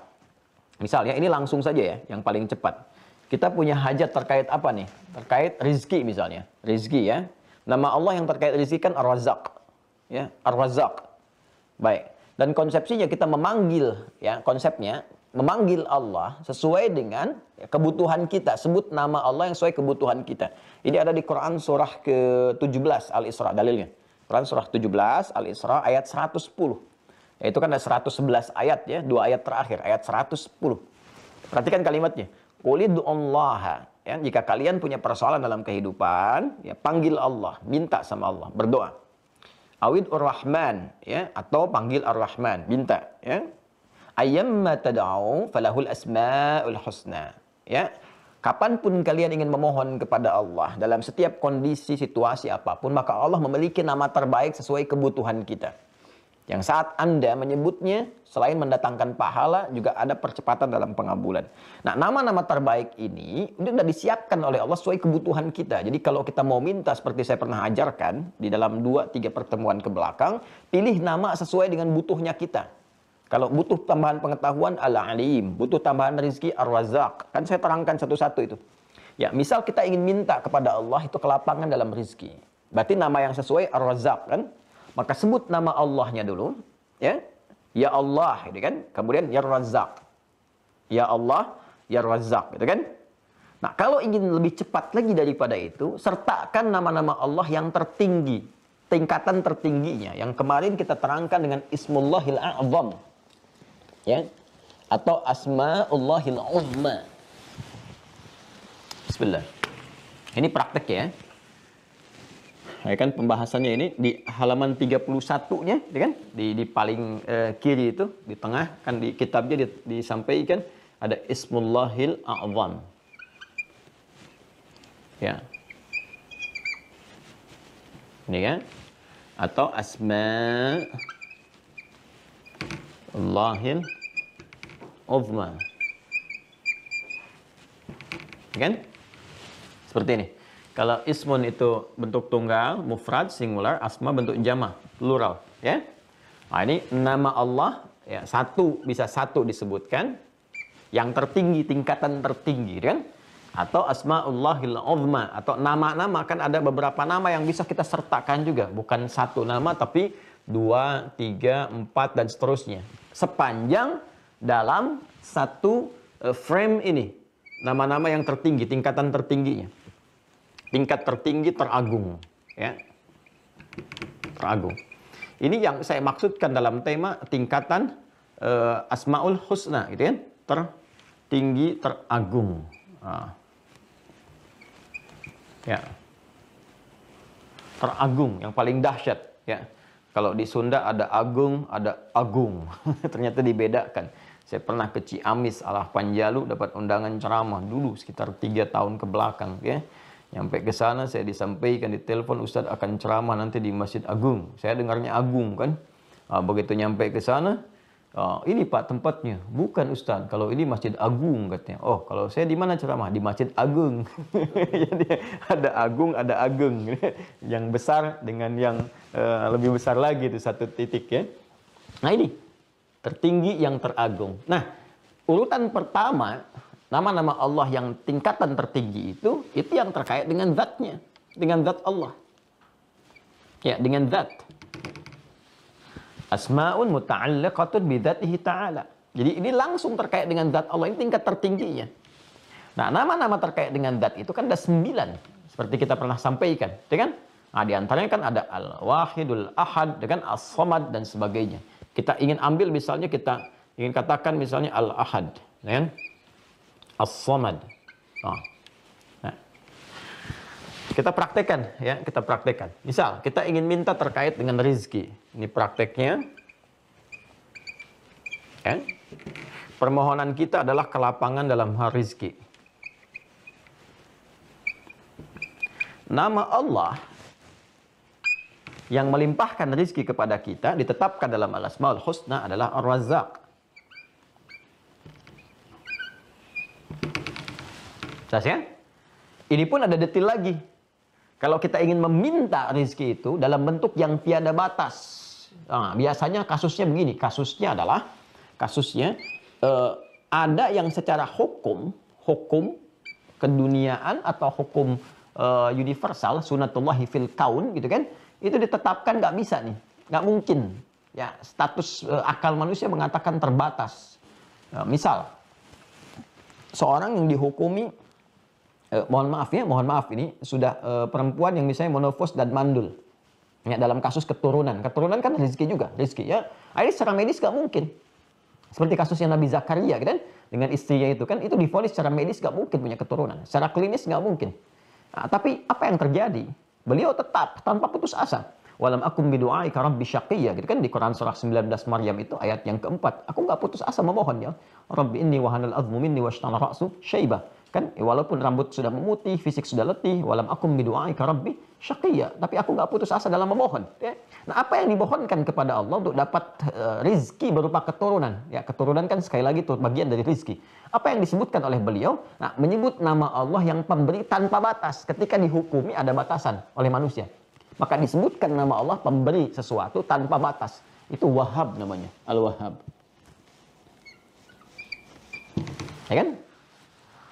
ya, ini langsung saja ya, yang paling cepat. Kita punya hajat terkait apa nih? Terkait rizki misalnya. Rizki ya. Nama Allah yang terkait rizki kan Ar-Razzaq. Ya, Ar-Razzaq. Baik. Dan konsepsinya kita memanggil ya, konsepnya memanggil Allah sesuai dengan kebutuhan kita. Sebut nama Allah yang sesuai kebutuhan kita. Ini ada di Quran surah ke-17 Al-Isra dalilnya. Quran surah 17 Al-Isra ayat 110. Yaitu kan ada 111 ayat ya, 2 ayat terakhir, ayat 110. Perhatikan kalimatnya. Qulid'ullaha. Ya, jika kalian punya persoalan dalam kehidupan, ya panggil Allah, minta sama Allah, berdoa. Awid Ar-Rahman ya, atau panggil Ar-Rahman, minta ya. Ayyamma tad'u falahul asmaul husna. Ya. Kapanpun kalian ingin memohon kepada Allah dalam setiap kondisi, situasi apapun, maka Allah memiliki nama terbaik sesuai kebutuhan kita. Yang saat Anda menyebutnya, selain mendatangkan pahala, juga ada percepatan dalam pengabulan. Nah, nama-nama terbaik ini sudah disiapkan oleh Allah sesuai kebutuhan kita. Jadi kalau kita mau minta, seperti saya pernah ajarkan di dalam 2-3 pertemuan ke belakang, pilih nama sesuai dengan butuhnya kita. Kalau butuh tambahan pengetahuan, Al-Alim. Butuh tambahan rezeki, Ar-Razzaq. Kan saya terangkan satu-satu itu. Ya, misal kita ingin minta kepada Allah itu kelapangan dalam rezeki. Berarti nama yang sesuai Ar-Razzaq kan? Maka sebut nama Allahnya dulu. Ya, ya Allah, gitu kan? Kemudian Ya Razzaq. Ya Allah, Ya Razzaq, gitu kan? Nah, kalau ingin lebih cepat lagi daripada itu, sertakan nama-nama Allah yang tertinggi. Tingkatan tertingginya. Yang kemarin kita terangkan dengan Ismullahil A'zam. Ya, atau Asma'ullahil Uzma. Bismillah. Ini praktek ya. Ya kan pembahasannya ini di halaman 31-nya, ya kan? Di paling kiri itu, di tengah kan di kitabnya disampaikan ada Ismullahil A'zam. Ya. Ini kan? Atau Asma'ullahil Uzma. Kan? Seperti ini. Kalau ismun itu bentuk tunggal, mufrad, singular, asma bentuk jama, plural, ya. Nah, ini nama Allah ya, bisa satu disebutkan, yang tertinggi, tingkatan tertinggi, kan? Atau Asma'ullahil Uzma, atau nama-nama, kan ada beberapa nama yang bisa kita sertakan juga, bukan satu nama tapi 2, 3, 4 dan seterusnya. Sepanjang dalam satu frame ini, nama-nama yang tertinggi, tingkatan tertingginya. Tingkat tertinggi teragung, ya. Teragung. Ini yang saya maksudkan dalam tema tingkatan Asmaul Husna, gitu kan? Tertinggi, teragung. Nah. Ya. Teragung, yang paling dahsyat, ya. Kalau di Sunda ada agung, ada agung. Ternyata dibedakan. Saya pernah ke Ciamis, Alah Panjalu, dapat undangan ceramah dulu sekitar 3 tahun ke belakang, ya. Nyampe ke sana saya disampaikan di telepon, Ustadz akan ceramah nanti di Masjid Agung. Saya dengarnya Agung kan. Begitu nyampe ke sana, ini Pak tempatnya. Bukan Ustadz, kalau ini Masjid Agung katanya. Oh, kalau saya di mana ceramah? Di Masjid Agung. Jadi ada Agung, ada Agung. Yang besar dengan yang lebih besar lagi itu satu titik ya. Nah ini, tertinggi yang teragung. Nah, urutan pertama, nama-nama Allah yang tingkatan tertinggi itu yang terkait dengan zatnya, dengan zat Allah. Ya, dengan zat. Asma'un muta'alliqatun bidzatihi ta'ala. Jadi ini langsung terkait dengan zat Allah, ini tingkat tertingginya. Nah, nama-nama terkait dengan zat itu kan ada 9, seperti kita pernah sampaikan, ya kan? Nah, di antaranya kan ada Al-Wahidul Ahad, dengan As-Samad dan sebagainya. Kita ingin ambil misalnya, kita ingin katakan misalnya Al-Ahad, ya kan? As-Samad. Nah. Kita praktekkan ya, kita praktekkan. Misal kita ingin minta terkait dengan rezeki. Ini prakteknya. Ya. Permohonan kita adalah kelapangan dalam hal rezeki. Nama Allah yang melimpahkan rezeki kepada kita ditetapkan dalam Al-Asmaul Husna adalah Ar-Razzaq. Jelas ya? Ini pun ada detail lagi. Kalau kita ingin meminta rezeki itu dalam bentuk yang tiada batas. Nah, biasanya kasusnya begini. Kasusnya ada yang secara hukum keduniaan atau hukum universal, sunatullahi fil kaun gitu kan. Itu ditetapkan nggak bisa nih. Nggak mungkin. Ya, status akal manusia mengatakan terbatas. Nah, misal, seorang yang dihukumi mohon maaf ini sudah perempuan yang misalnya monofos dan mandul. Ya, dalam kasus keturunan kan rezeki juga, rezeki ya. Akhirnya secara medis nggak mungkin. Seperti kasusnya Nabi Zakaria kan, dengan istrinya itu kan, itu divonis secara medis nggak mungkin punya keturunan, secara klinis nggak mungkin. Nah, tapi apa yang terjadi? Beliau tetap tanpa putus asa. Walam akum bidu'aika rabbi syaqiyya, gitu kan, di Quran surah 19 Maryam itu ayat yang keempat. Aku nggak putus asa memohon ya. Rabbi inni wahanal azmu minni washtala ra'su syaiba. Kan walaupun rambut sudah memutih, fisik sudah letih, walam akum bidu'aika rabbi syaqiyya, tapi aku nggak putus asa dalam memohon, ya. Nah, apa yang dimohonkan kepada Allah untuk dapat rizki berupa keturunan, ya, keturunan kan sekali lagi itu bagian dari rizki. Apa yang disebutkan oleh beliau? Nah, menyebut nama Allah yang pemberi tanpa batas. Ketika dihukumi ada batasan oleh manusia, maka disebutkan nama Allah pemberi sesuatu tanpa batas. Itu Wahhab namanya, Al-Wahhab. Ya kan?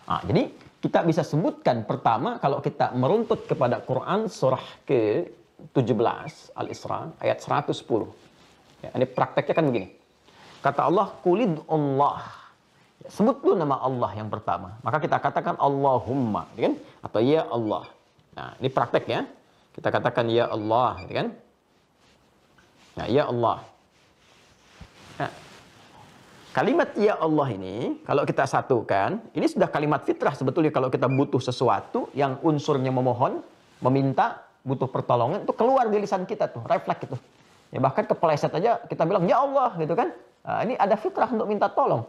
Nah, jadi kita bisa sebutkan pertama kalau kita meruntut kepada Quran surah ke-17 Al-Isra ayat 110. Ya, ini prakteknya kan begini. Kata Allah, "Qulid Allah." Ya, sebut dulu nama Allah yang pertama. Maka kita katakan Allahumma, ya kan? Atau ya Allah. Nah, ini prakteknya. Kita katakan ya Allah, ya kan? Nah, ya Allah. Nah, kalimat ya Allah ini, kalau kita satukan, ini sudah kalimat fitrah sebetulnya. Kalau kita butuh sesuatu yang unsurnya memohon, meminta, butuh pertolongan, itu keluar di lisan kita tuh, refleks itu. Ya, bahkan kepeleset aja kita bilang ya Allah gitu kan. Nah, ini ada fitrah untuk minta tolong.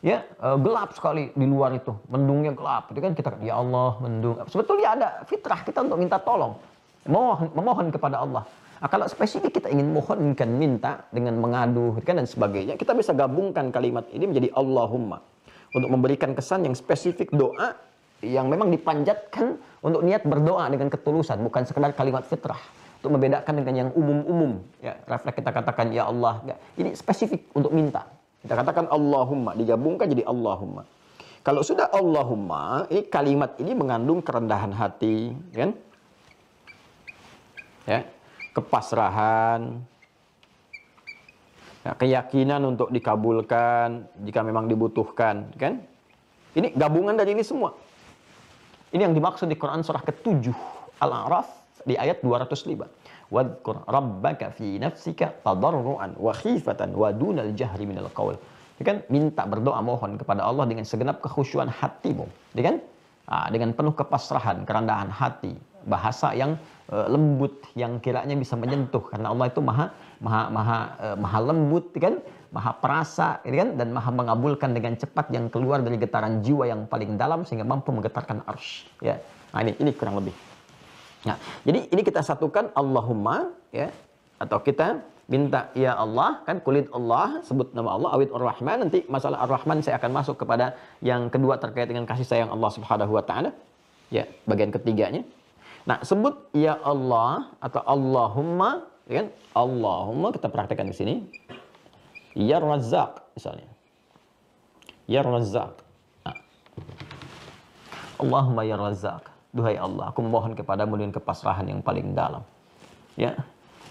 Ya, gelap sekali di luar itu, mendungnya gelap, itu kan kita ya Allah mendung. Sebetulnya ada fitrah kita untuk minta tolong, memohon kepada Allah. Nah, kalau spesifik kita ingin mohonkan, minta dengan mengadu kan dan sebagainya, kita bisa gabungkan kalimat ini menjadi Allahumma untuk memberikan kesan yang spesifik, doa yang memang dipanjatkan untuk niat berdoa dengan ketulusan, bukan sekedar kalimat fitrah. Untuk membedakan dengan yang umum-umum, ya, refleks kita katakan ya Allah, ya, ini spesifik untuk minta. Kita katakan Allahumma, digabungkan jadi Allahumma. Kalau sudah Allahumma, ini kalimat ini mengandung kerendahan hati, kan? Ya, kepasrahan, ya, keyakinan untuk dikabulkan jika memang dibutuhkan, kan? Ini gabungan dari ini semua. Ini yang dimaksud di Quran surah ke-7 Al-A'raf di ayat 205. Wadhkur rabbaka fi nafsika tadarruan wa khifatan wa dunal jahri minal qaul. Kan minta, berdoa, mohon kepada Allah dengan segenap kekhusyuan hatimu, kan? Dengan penuh kepasrahan, kerendahan hati, bahasa yang lembut yang kiranya bisa menyentuh, karena Allah itu maha lembut, kan, maha perasa, kan, dan maha mengabulkan dengan cepat yang keluar dari getaran jiwa yang paling dalam sehingga mampu menggetarkan arsy, ya. Nah, ini kurang lebih. Nah, jadi ini kita satukan Allahumma, ya, atau kita minta ya Allah, kan, kulit Allah, sebut nama Allah, awid ar-Rahman. Nanti masalah ar-Rahman saya akan masuk kepada yang kedua terkait dengan kasih sayang Allah Subhanahu wa taala. Ya, bagian ketiganya. Nah, sebut ya Allah atau Allahumma, ya kan? Allahumma kita praktekkan di sini. Ya Razzaq misalnya. Ya Razzaq. Nah. Allahumma ya Razzaq. Duhai Allah, aku memohon kepadamu dengan kepasrahan yang paling dalam. Ya.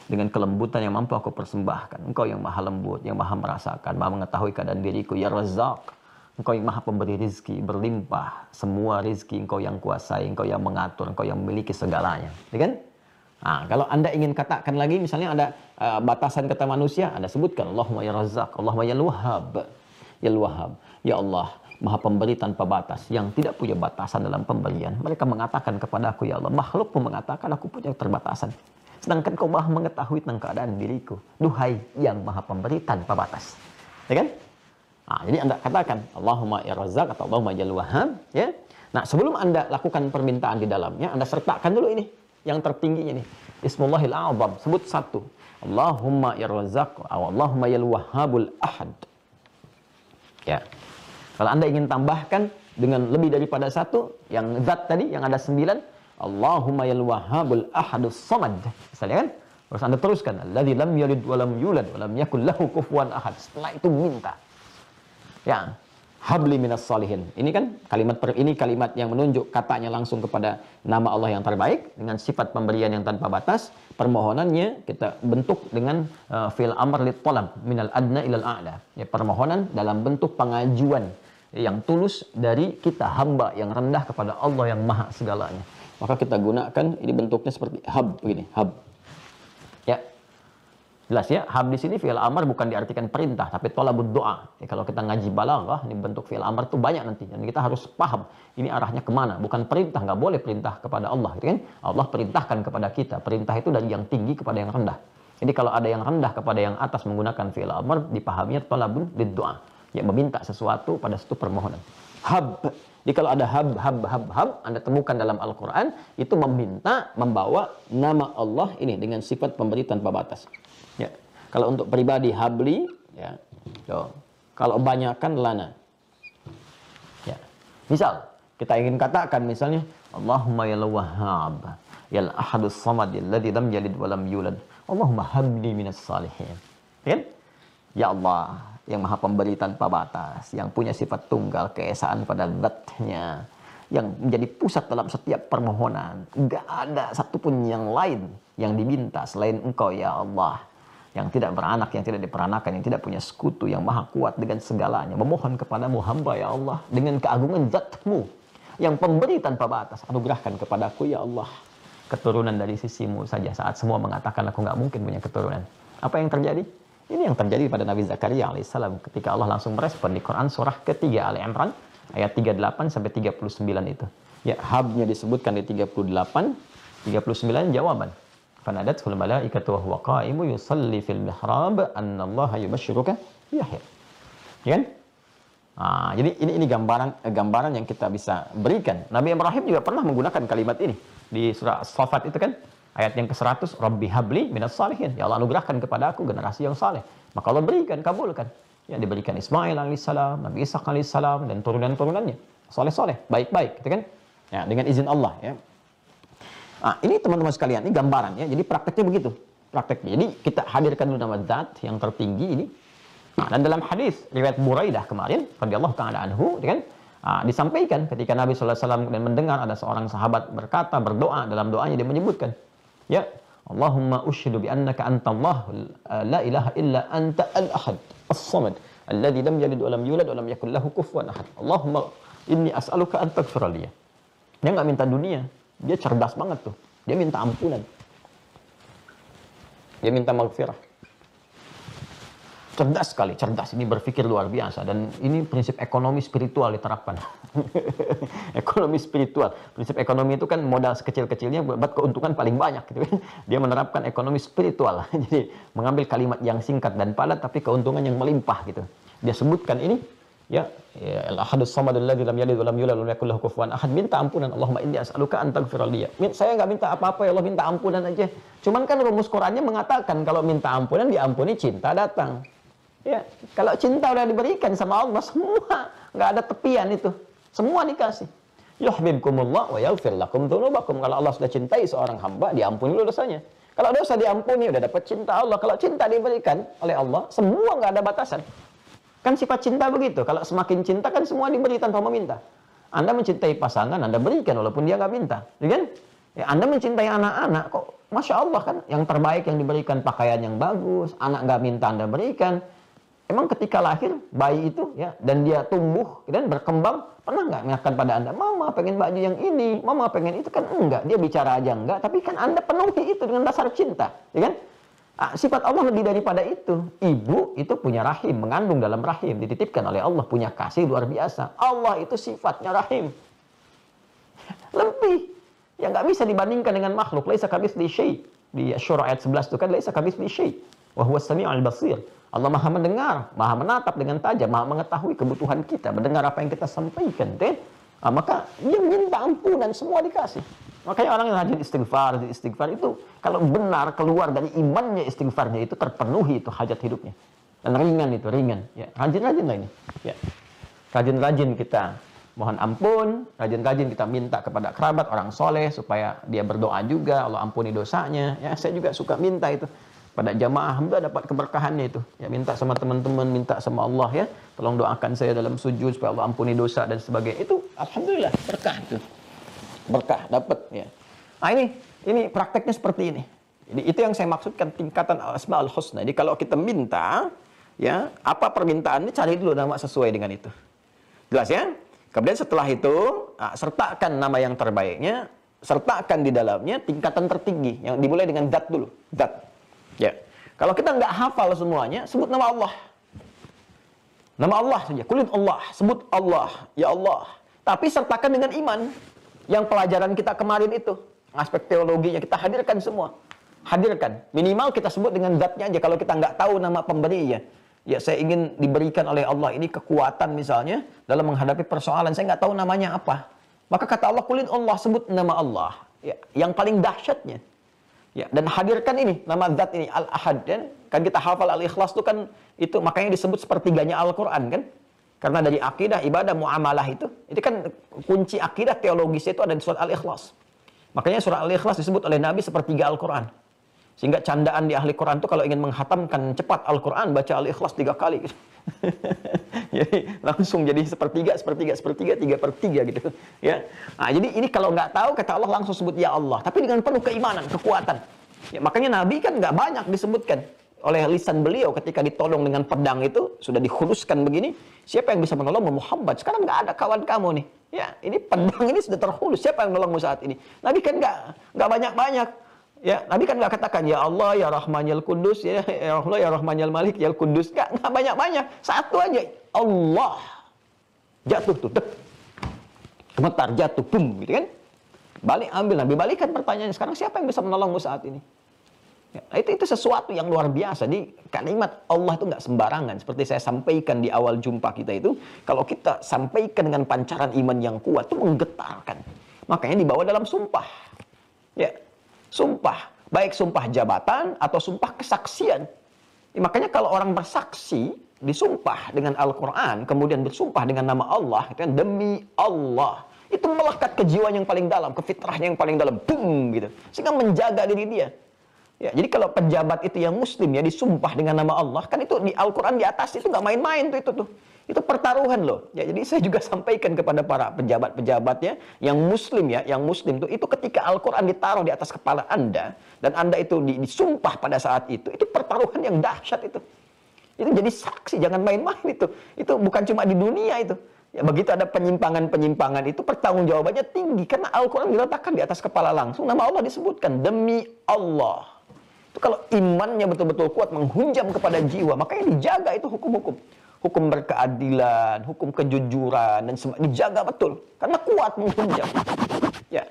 Dengan kelembutan yang mampu aku persembahkan. Engkau yang maha lembut, yang maha merasakan, maha mengetahui keadaan diriku. Ya Razzaq. Engkau yang maha pemberi rizki, berlimpah. Semua rizki engkau yang kuasai, engkau yang mengatur, engkau yang memiliki segalanya. Ya kan? Nah, kalau Anda ingin katakan lagi, misalnya ada batasan kata manusia, Anda sebutkan Allahumma ya Razzaq, Allahumma ya Wahhab. Ya Wahhab. Ya Allah, maha pemberi tanpa batas, yang tidak punya batasan dalam pemberian. Mereka mengatakan kepada aku, ya Allah, makhluk pun mengatakan aku punya keterbatasan. Sedangkan kau maha mengetahui tentang keadaan diriku. Duhai yang maha pemberi tanpa batas. Ya kan? Nah, jadi Anda katakan Allahumma ya Razzaq atau Allahumma ya Wahhab, ya. Nah, sebelum Anda lakukan permintaan di dalamnya, Anda sertakan dulu ini yang tertingginya nih. Ismullahil A'zam, sebut satu. Allahumma ya Razzaq atau Allahumma ya Wahhabul Ahad. Ya. Kalau Anda ingin tambahkan dengan lebih daripada satu, yang zat tadi yang ada 9, Allahumma ya Wahhabul Ahadus Samad. Misalnya kan? Terus Anda teruskan, alladzi lam yalid wa lam yulad wa lam yakul lahu kufuwan ahad. Setelah itu minta. Ya, habli minas salihin. Ini kan kalimat yang menunjuk katanya langsung kepada nama Allah yang terbaik dengan sifat pemberian yang tanpa batas. Permohonannya kita bentuk dengan fi'il amr lit talab minal adna ilal a'la. Ya, permohonan dalam bentuk pengajuan yang tulus dari kita hamba yang rendah kepada Allah yang maha segalanya. Maka kita gunakan ini bentuknya seperti hab begini, hab. Ya. Jelas ya, hab di sini fi'il amr bukan diartikan perintah, tapi thalabud doa. Ya, kalau kita ngaji balaghah, ini bentuk fi'il amr itu banyak nanti. Dan kita harus paham, ini arahnya kemana. Bukan perintah, nggak boleh perintah kepada Allah. Gitu kan? Allah perintahkan kepada kita. Perintah itu dari yang tinggi kepada yang rendah. Jadi kalau ada yang rendah kepada yang atas menggunakan fi'il amr, dipahaminya thalabun lid doa. Ya, meminta sesuatu pada satu permohonan. Hab. Jadi kalau ada hab, Anda temukan dalam Al-Quran, itu meminta, membawa nama Allah ini dengan sifat pemberi tanpa batas. Ya. Kalau untuk pribadi, habli, ya. Tuh. Kalau banyakkan lana. Ya. Misal, kita ingin katakan misalnya, Allahumma ya Wahhab, ya Ahadus Samad, alladzi lam yalid wa lam yulad, Allahumma habli minas salihin. Kan? Ya Allah, yang maha pemberi tanpa batas, yang punya sifat tunggal, keesaan pada zatnya, yang menjadi pusat dalam setiap permohonan. Enggak ada satupun yang lain yang diminta selain Engkau, ya Allah. Yang tidak beranak, yang tidak diperanakan, yang tidak punya sekutu, yang maha kuat dengan segalanya. Memohon kepadamu hamba, ya Allah, dengan keagungan zatmu, yang pemberi tanpa batas. Anugerahkan kepadaku, ya Allah, keturunan dari sisimu saja. Saat semua mengatakan aku nggak mungkin punya keturunan. Apa yang terjadi? Ini yang terjadi pada Nabi Zakaria alaihissalam ketika Allah langsung merespon di Quran surah ketiga Ali Imran ayat 38 sampai 39 itu. Ya, habnya disebutkan di 38, 39 jawaban. Fanadatul malaikatu wa huwa qa'imu yusalli fil mihrab annallaha yubashshiruka Yahya. Ya kan? Jadi ini gambaran yang kita bisa berikan. Nabi Ibrahim juga pernah menggunakan kalimat ini di surah As-Saffat itu kan. Ayat yang ke-100, Rabbi habli minas salihin. Ya Allah, anugerahkan kepada aku generasi yang saleh. Maka Allah berikan, kabulkan. Ya, diberikan Ismail alaihissalam, Nabi Ishaq alaihissalam, dan turunan-turunannya. Soleh-soleh, baik-baik, gitu kan? Ya, dengan izin Allah, ya. Ini teman-teman sekalian, ini gambaran, ya. Jadi prakteknya begitu. Prakteknya. Jadi kita hadirkan dulu nama zat yang tertinggi ini. Dan dalam hadis riwayat Buraidah kemarin, radhiyallahu ta'ala anhu, gitu kan? Disampaikan ketika Nabi SAW dan mendengar ada seorang sahabat berkata, berdoa, dalam doanya dia menyebutkan, ya, Allahumma usyhidu bi annaka antallah la ilaha illa anta al-ahad as-samad alladzi lam yalid wa lam yulad wa lam yakul lahu kufuwan ahad. Allahumma inni as'aluka an taghfira li. Dia enggak minta dunia, dia cerdas banget tuh. Dia minta ampunan. Dia minta maghfirah. Cerdas sekali, cerdas. Ini berpikir luar biasa. Dan ini prinsip ekonomi spiritual diterapkan. Ekonomi spiritual. Prinsip ekonomi itu kan modal sekecil-kecilnya buat keuntungan paling banyak. Gitu. Dia menerapkan ekonomi spiritual. Jadi mengambil kalimat yang singkat dan padat, tapi keuntungan yang melimpah. Gitu. Dia sebutkan ini, ya al-ahadus samad alladzi lam yalid wa lam yulad wa lam yakul lahu kufuwan ahad. Minta ampunan. Allahumma inni as'aluka an taghfira li. Saya nggak minta apa-apa, ya Allah, minta ampunan aja. Cuman kan rumus Qur'annya mengatakan kalau minta ampunan diampuni, cinta datang. Ya, kalau cinta udah diberikan sama Allah, semua nggak ada tepian itu, semua dikasih. Yuhibbukumullah wa yaghfir lakum dzunubakum. Kalau Allah sudah cintai seorang hamba, diampuni dulu dosanya. Kalau dosa diampuni, udah dapat cinta Allah. Kalau cinta diberikan oleh Allah, semua nggak ada batasan. Kan sifat cinta begitu. Kalau semakin cinta kan semua diberi tanpa meminta. Anda mencintai pasangan, Anda berikan walaupun dia nggak minta, ya kan? Ya, Anda mencintai anak-anak, kok Masya Allah kan, yang terbaik yang diberikan pakaian yang bagus, anak nggak minta Anda berikan. Emang ketika lahir bayi itu ya dan dia tumbuh dan berkembang, pernah nggak mengatakan pada Anda, Mama pengen baju yang ini, Mama pengen itu? Kan enggak, dia bicara aja enggak, tapi kan Anda penuhi itu dengan dasar cinta, ya kan? Sifat Allah lebih daripada itu. Ibu itu punya rahim, mengandung dalam rahim, dititipkan oleh Allah, punya kasih luar biasa. Allah itu sifatnya rahim. Lebih yang nggak bisa dibandingkan dengan makhluk. Laisa kamitslihi syai'. Di Asy-Syura ayat 11 itu kan laisa kamitslihi syai' wa huwas samiul basir. Allah maha mendengar, maha menatap dengan tajam, maha mengetahui kebutuhan kita, mendengar apa yang kita sampaikan. Maka dia minta ampunan, semua dikasih. Makanya orang yang rajin istighfar itu, kalau benar keluar dari imannya istighfarnya itu terpenuhi itu hajat hidupnya. Dan ringan itu, ringan. Ya, rajin-rajin lah ini. Ya. Rajin-rajin kita mohon ampun, rajin-rajin kita minta kepada kerabat, orang soleh, supaya dia berdoa juga, Allah ampuni dosanya. Ya, saya juga suka minta itu. Pada jamaah, alhamdulillah dapat keberkahannya itu. Ya, minta sama teman-teman, minta sama Allah ya. Tolong doakan saya dalam sujud supaya Allah ampuni dosa dan sebagainya. Itu alhamdulillah berkah itu. Berkah dapat ya. Nah, ini prakteknya seperti ini. Jadi itu yang saya maksudkan tingkatan Asmaul Husna. Jadi kalau kita minta ya, apa permintaannya cari dulu nama sesuai dengan itu. Jelas ya? Kemudian setelah itu sertakan nama yang terbaiknya, sertakan di dalamnya tingkatan tertinggi yang dimulai dengan zat dulu. Zat. Ya, kalau kita nggak hafal semuanya, sebut nama Allah. Nama Allah saja, kulit Allah, sebut Allah, ya Allah. Tapi sertakan dengan iman. Yang pelajaran kita kemarin itu, aspek teologinya kita hadirkan semua. Hadirkan, minimal kita sebut dengan zatnya aja. Kalau kita nggak tahu nama pemberinya, Ya, saya ingin diberikan oleh Allah ini kekuatan misalnya dalam menghadapi persoalan. Saya nggak tahu namanya apa. Maka kata Allah, kulin Allah, sebut nama Allah. Ya, yang paling dahsyatnya. Ya, dan hadirkan ini, nama zat ini, Al-Ahad. Kan kita hafal Al-Ikhlas itu kan, itu makanya disebut sepertiganya Al-Quran kan. Karena dari akidah, ibadah, muamalah itu kan kunci akidah teologisnya itu ada di surat Al-Ikhlas. Makanya surat Al-Ikhlas disebut oleh Nabi sepertiga Al-Quran. Sehingga candaan di ahli Quran itu kalau ingin menghatamkan cepat Al-Quran, baca Al-Ikhlas 3 kali. Gitu. Jadi langsung jadi sepertiga, 3/3 gitu. Ya. Nah, jadi ini kalau nggak tahu, kata Allah langsung sebut ya Allah. Tapi dengan penuh keimanan, kekuatan. Ya, makanya Nabi kan nggak banyak disebutkan oleh lisan beliau ketika ditolong dengan pedang itu, sudah dikhuluskan begini. Siapa yang bisa menolong Muhammad? Sekarang nggak ada kawan kamu nih. Ya, ini pedang ini sudah terhulus. Siapa yang menolongmu saat ini? Nabi kan nggak banyak-banyak. Ya, Nabi kan nggak katakan ya Allah, ya Rahman, ya Kudus, ya Allah, ya Rahman, ya Malik, ya Kudus. Nggak banyak-banyak. Satu aja, Allah. Jatuh tuh, dek. Gemetar, jatuh, bum, gitu kan. Balik, ambil. Nabi balikan pertanyaannya. Sekarang siapa yang bisa menolongmu saat ini? Ya, itu sesuatu yang luar biasa. Di kalimat Allah itu nggak sembarangan. Seperti saya sampaikan di awal jumpa kita itu, kalau kita sampaikan dengan pancaran iman yang kuat, itu menggetarkan. Makanya dibawa dalam sumpah. Ya. Sumpah, baik sumpah jabatan atau sumpah kesaksian. Ya, makanya kalau orang bersaksi, disumpah dengan Al-Quran, kemudian bersumpah dengan nama Allah, itu kan demi Allah. Itu melekat ke jiwa yang paling dalam, ke fitrahnya yang paling dalam, boom, gitu. Sehingga menjaga diri dia. Ya, jadi kalau pejabat itu yang muslim ya disumpah dengan nama Allah, kan itu di Al-Quran di atas itu nggak main-main tuh. Itu pertaruhan loh. Ya, jadi saya juga sampaikan kepada para pejabat-pejabatnya yang muslim ya, yang muslim itu ketika Al-Quran ditaruh di atas kepala Anda dan Anda itu disumpah pada saat itu pertaruhan yang dahsyat itu. Itu jadi saksi, jangan main-main itu. Itu bukan cuma di dunia itu. Ya, begitu ada penyimpangan-penyimpangan itu pertanggungjawabannya tinggi karena Al-Quran diletakkan di atas kepala langsung, nama Allah disebutkan demi Allah. Itu kalau imannya betul-betul kuat menghunjam kepada jiwa, makanya dijaga itu hukum-hukum. Hukum berkeadilan, hukum kejujuran, dan semua dijaga betul. Karena kuat menghunjam. Ya,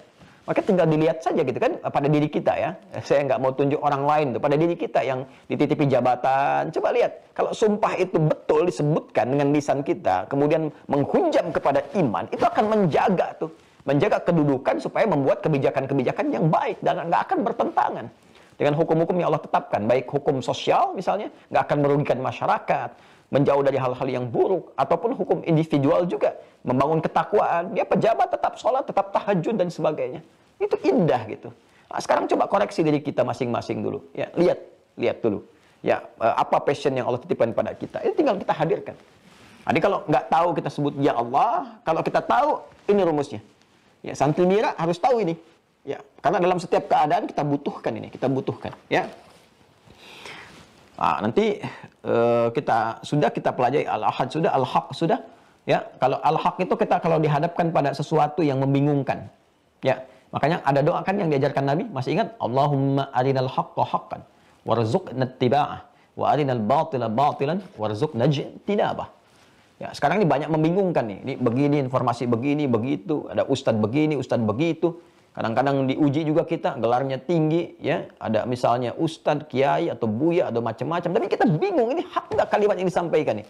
maka tinggal dilihat saja gitu kan, pada diri kita ya. Saya nggak mau tunjuk orang lain tuh, pada diri kita yang dititipi jabatan. Coba lihat, kalau sumpah itu betul disebutkan dengan lisan kita, kemudian menghunjam kepada iman, itu akan menjaga tuh. Menjaga kedudukan supaya membuat kebijakan-kebijakan yang baik dan nggak akan bertentangan dengan hukum-hukum yang Allah tetapkan, baik hukum sosial misalnya, nggak akan merugikan masyarakat, menjauh dari hal-hal yang buruk, ataupun hukum individual juga, membangun ketakwaan, dia pejabat tetap sholat, tetap tahajud, dan sebagainya. Itu indah gitu. Nah, sekarang coba koreksi diri kita masing-masing dulu. Ya, lihat dulu. Ya, apa passion yang Allah titipkan pada kita. Itu tinggal kita hadirkan. Jadi kalau nggak tahu kita sebut ya Allah, kalau kita tahu, ini rumusnya. Ya, santri mira harus tahu ini. Ya, karena dalam setiap keadaan kita butuhkan ini, ya. Nah, nanti kita pelajari Al-Ahad sudah, Al-Haq sudah, ya. Kalau Al-Haq itu kita kalau dihadapkan pada sesuatu yang membingungkan, ya. Makanya ada doa kan yang diajarkan Nabi, masih ingat? Allahumma arinal haqqa haqqan warzuqna ittiba'ah wa arinal batila batilan warzuqna ijtinabah. Ya, sekarang ini banyak membingungkan nih. Ini begini informasi begini, begitu, ada ustadz begini, ustadz begitu. Kadang-kadang diuji juga kita, gelarnya tinggi, ya. Ada misalnya ustadz, kiai, atau buya, atau macam-macam. Tapi kita bingung, ini hak nggak kalimat yang disampaikan nih.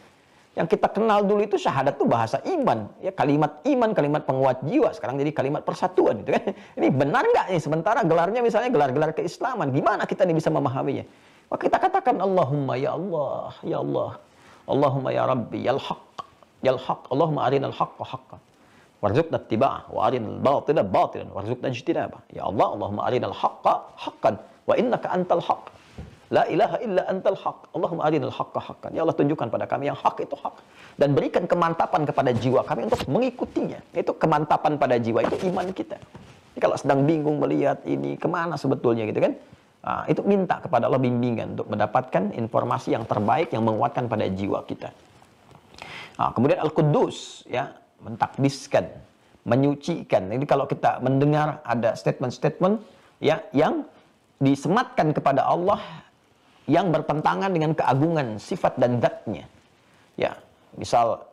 Yang kita kenal dulu itu syahadat itu bahasa iman. Ya, kalimat iman, kalimat penguat jiwa. Sekarang jadi kalimat persatuan. Gitu kan. Ini benar nggak nih? Sementara gelarnya misalnya gelar-gelar keislaman. Gimana kita nih bisa memahaminya? Maka kita katakan, Allahumma ya Allah, ya Allah. Allahumma ya Rabbi, ya Al-Haq, Allahumma arinal haqqa haqqan. Warzuqna ittiba'ah wa arinal batila batilan warzuqna ijtinabah. Ya Allah, Allahumma arinal haqqa haqqan wa innaka antal haqq. La ilaha illa antal haqq. Allahumma arinal haqqa haqqan. Ya Allah, tunjukkan pada kami yang hak itu hak dan berikan kemantapan kepada jiwa kami untuk mengikutinya. Itu kemantapan pada jiwa, itu iman kita. Jadi kalau sedang bingung melihat ini kemana sebetulnya gitu kan, itu minta kepada Allah bimbingan untuk mendapatkan informasi yang terbaik yang menguatkan pada jiwa kita. Kemudian Al-Quddus, ya, mentakdiskan, menyucikan. Jadi kalau kita mendengar ada statement-statement ya yang disematkan kepada Allah yang bertentangan dengan keagungan sifat dan zat-Nya. Ya, misal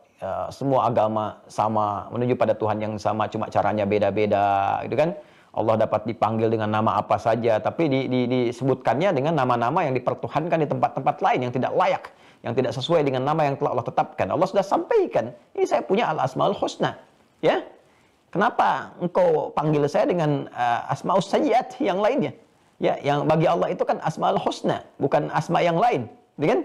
semua agama sama, menuju pada Tuhan yang sama, cuma caranya beda-beda, gitu kan? Allah dapat dipanggil dengan nama apa saja, tapi disebutkannya dengan nama-nama yang dipertuhankan di tempat-tempat lain yang tidak layak yang tidak sesuai dengan nama yang telah Allah tetapkan. Allah sudah sampaikan, ini saya punya al-asmaul husna. Ya, kenapa engkau panggil saya dengan asmaus sayyiat yang lainnya? Ya, yang bagi Allah itu kan asmaul husna, bukan asma yang lain, gitu kan?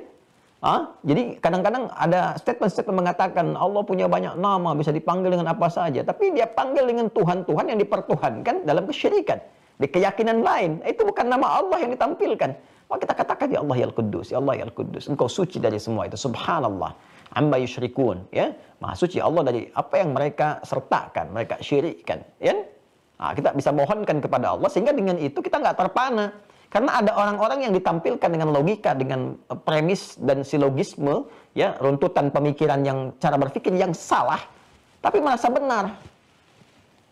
Jadi kadang-kadang ada statement-statement mengatakan Allah punya banyak nama, bisa dipanggil dengan apa saja. Tapi dia panggil dengan Tuhan-Tuhan yang dipertuhankan dalam kesyirikan. Di keyakinan lain. Itu bukan nama Allah yang ditampilkan. Maka kita katakan, ya Allah ya Al-Quddus, ya Allah ya Al-Quddus. Engkau suci dari semua itu. Subhanallah. Amma yusyrikun. Ya? Maha suci Allah dari apa yang mereka sertakan, mereka syirikkan. Ya? Kita bisa mohonkan kepada Allah, sehingga dengan itu kita nggak terpana. Karena ada orang-orang yang ditampilkan dengan logika, dengan premis dan silogisme, ya, runtutan pemikiran yang cara berpikir yang salah, tapi merasa benar.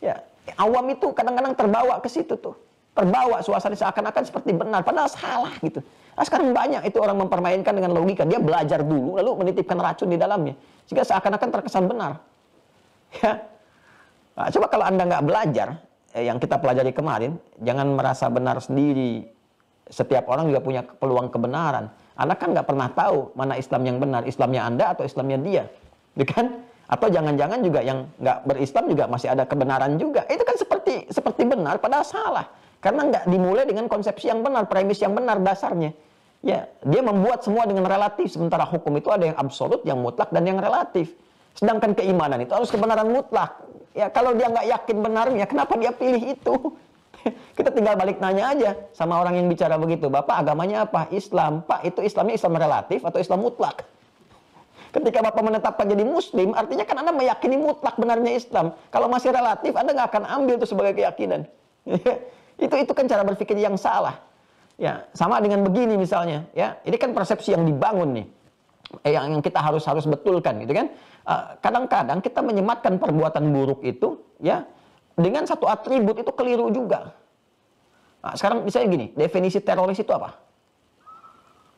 Ya, awam itu kadang-kadang terbawa ke situ tuh, terbawa suasana seakan-akan seperti benar, padahal salah gitu. Nah, sekarang banyak itu orang mempermainkan dengan logika, dia belajar dulu, lalu menitipkan racun di dalamnya, sehingga seakan-akan terkesan benar. Ya, nah, coba kalau Anda nggak belajar, yang kita pelajari kemarin, jangan merasa benar sendiri. Setiap orang juga punya peluang kebenaran. Anda kan nggak pernah tahu mana Islam yang benar, Islamnya Anda atau Islamnya dia, gitu kan? Atau jangan-jangan juga yang nggak berislam juga masih ada kebenaran juga. Itu kan seperti benar, padahal salah. Karena nggak dimulai dengan konsepsi yang benar, premis yang benar dasarnya. Ya, dia membuat semua dengan relatif. Sementara hukum itu ada yang absolut, yang mutlak, dan yang relatif. Sedangkan keimanan itu harus kebenaran mutlak. Ya, kalau dia nggak yakin benarnya, kenapa dia pilih itu? Kita tinggal balik nanya aja sama orang yang bicara begitu. Bapak agamanya apa? Islam. Pak, itu Islamnya Islam relatif atau Islam mutlak? Ketika Bapak menetapkan jadi Muslim, artinya kan Anda meyakini mutlak benarnya Islam. Kalau masih relatif, Anda nggak akan ambil itu sebagai keyakinan. Itu kan cara berpikir yang salah. Ya, sama dengan begini misalnya. Ya, ini kan persepsi yang dibangun nih, yang kita harus betulkan, gitu kan? Kadang-kadang kita menyematkan perbuatan buruk itu, ya, dengan satu atribut itu keliru juga. Nah, sekarang misalnya gini, definisi teroris itu apa?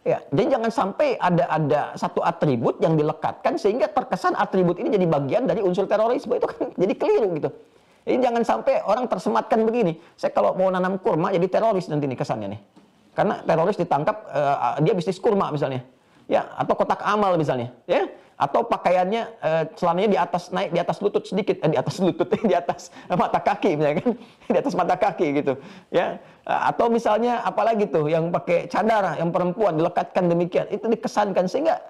Ya, jadi jangan sampai ada satu atribut yang dilekatkan sehingga terkesan atribut ini jadi bagian dari unsur terorisme. Itu kan jadi keliru gitu. Jadi jangan sampai orang tersematkan begini. Saya kalau mau nanam kurma jadi teroris nanti nih kesannya nih. Karena teroris ditangkap, dia bisnis kurma misalnya. Ya, atau kotak amal misalnya, ya. Atau pakaiannya celananya naik di atas lutut sedikit, di atas lutut, di atas mata kaki misalnya kan, di atas mata kaki gitu, ya. Atau misalnya apalagi tuh yang pakai cadar, yang perempuan dilekatkan demikian, itu dikesankan sehingga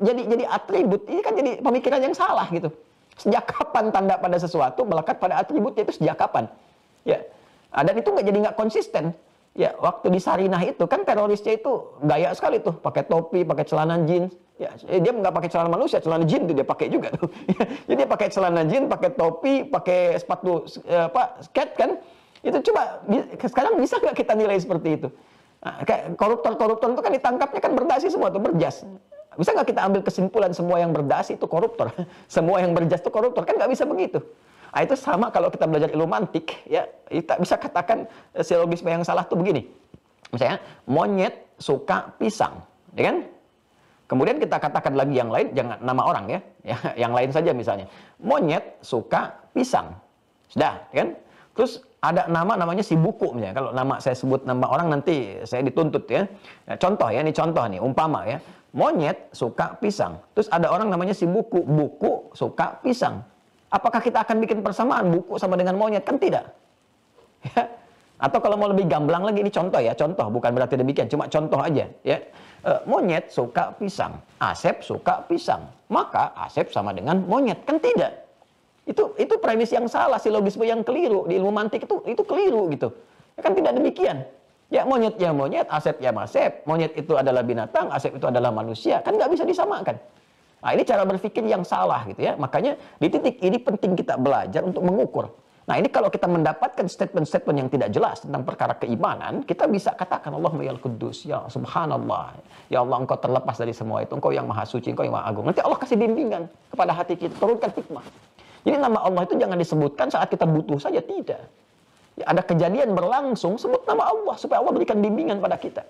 jadi atribut. Ini kan jadi pemikiran yang salah gitu. Sejak kapan tanda pada sesuatu melekat pada atributnya itu sejak kapan? Ya. Dan itu nggak konsisten. Ya, waktu di Sarinah itu kan terorisnya itu gaya sekali tuh, pakai topi, pakai celana jeans. Ya, dia nggak pakai celana manusia, celana jin itu dia pakai juga tuh. Jadi dia pakai celana jin, pakai topi, pakai sepatu skate kan. Itu coba sekarang bisa nggak kita nilai seperti itu? Nah, kayak koruptor itu kan ditangkapnya kan berdasi semua tuh, berjas. Bisa nggak kita ambil kesimpulan semua yang berdasi itu koruptor? Semua yang berjas itu koruptor? Kan nggak bisa begitu. Nah, itu sama kalau kita belajar ilmu mantik, ya, kita bisa katakan silogisme yang salah tuh begini. Misalnya, monyet suka pisang, ya kan? Kemudian kita katakan lagi yang lain, jangan nama orang ya, yang lain saja misalnya. Monyet suka pisang, sudah, ya kan? Terus ada namanya si buku misalnya. Kalau nama saya sebut nama orang nanti saya dituntut ya. Nah, contoh ya, ini contoh nih, umpama ya. Monyet suka pisang. Terus ada orang namanya si buku, buku suka pisang. Apakah kita akan bikin persamaan buku sama dengan monyet? Kan tidak. Ya. Atau kalau mau lebih gamblang lagi, ini contoh ya, contoh, bukan berarti demikian, cuma contoh aja ya. Monyet suka pisang, Asep suka pisang, maka Asep sama dengan monyet. Kan tidak. Itu premis yang salah, silogisme yang keliru di ilmu mantik itu keliru gitu. Ya kan tidak demikian. Ya monyet, Asep ya Asep. Monyet itu adalah binatang, Asep itu adalah manusia. Kan nggak bisa disamakan. Nah, ini cara berpikir yang salah gitu ya. Makanya di titik ini penting kita belajar untuk mengukur. Nah, ini kalau kita mendapatkan statement-statement yang tidak jelas tentang perkara keimanan, kita bisa katakan Allahumma ya Al-Quddus, ya Subhanallah. Ya Allah, Engkau terlepas dari semua itu. Engkau yang Maha Suci, Engkau yang Maha Agung. Nanti Allah kasih bimbingan kepada hati kita, turunkan hikmah. Jadi nama Allah itu jangan disebutkan saat kita butuh saja, tidak. Ya, ada kejadian berlangsung, sebut nama Allah supaya Allah berikan bimbingan pada kita.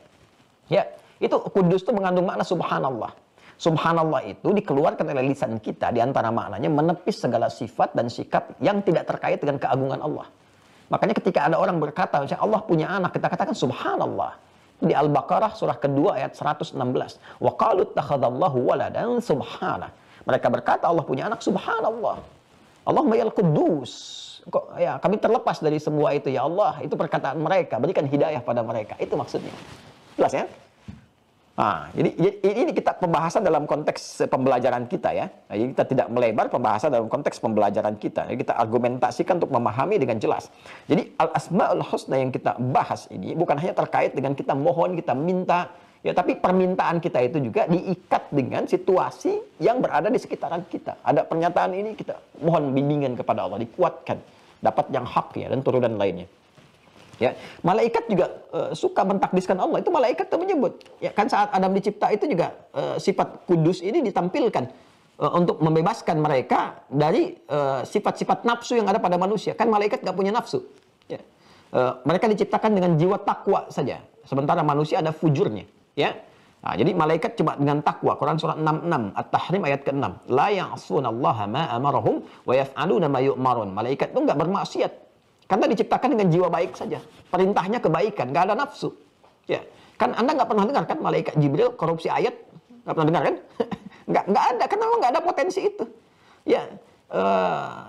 Ya, itu Kudus itu mengandung makna Subhanallah. Subhanallah itu dikeluarkan oleh lisan kita, di antara maknanya menepis segala sifat dan sikap yang tidak terkait dengan keagungan Allah. Makanya ketika ada orang berkata, Allah punya anak, kita katakan Subhanallah. Di Al-Baqarah surah kedua ayat 116. Wa qalu ittakhadallahu waladan subhanah. Mereka berkata Allah punya anak, subhanallah. Allahumma yal quddus. Kok ya kami terlepas dari semua itu ya Allah. Itu perkataan mereka, berikan hidayah pada mereka. Itu maksudnya. Jelas ya? Nah, jadi ini kita pembahasan dalam konteks pembelajaran kita ya. Nah, jadi kita tidak melebar pembahasan dalam konteks pembelajaran kita. Jadi kita argumentasikan untuk memahami dengan jelas. Jadi al-asmaul husna yang kita bahas ini bukan hanya terkait dengan kita mohon, kita minta, ya, tapi permintaan kita itu juga diikat dengan situasi yang berada di sekitaran kita. Ada pernyataan ini kita mohon bimbingan kepada Allah, dikuatkan, dapat yang hak ya dan turunan lainnya. Ya, malaikat juga suka mentakdiskan Allah. Itu malaikat itu menyebut. Ya, kan saat Adam dicipta itu juga sifat kudus ini ditampilkan untuk membebaskan mereka dari sifat-sifat nafsu yang ada pada manusia. Kan malaikat nggak punya nafsu. Ya. Mereka diciptakan dengan jiwa takwa saja. Sementara manusia ada fujurnya. Ya. Nah, jadi malaikat cuma dengan takwa. Quran surah 66 At-Tahrim ayat ke-6. La ya'sunallaha ma amarahum wa yaf'aluna ma yu'marun. Malaikat itu nggak bermaksiat. Karena diciptakan dengan jiwa baik saja. Perintahnya kebaikan, nggak ada nafsu. Ya, kan Anda nggak pernah dengar kan malaikat Jibril korupsi ayat? Nggak pernah dengar kan? nggak ada, karena memang nggak ada potensi itu. Ya,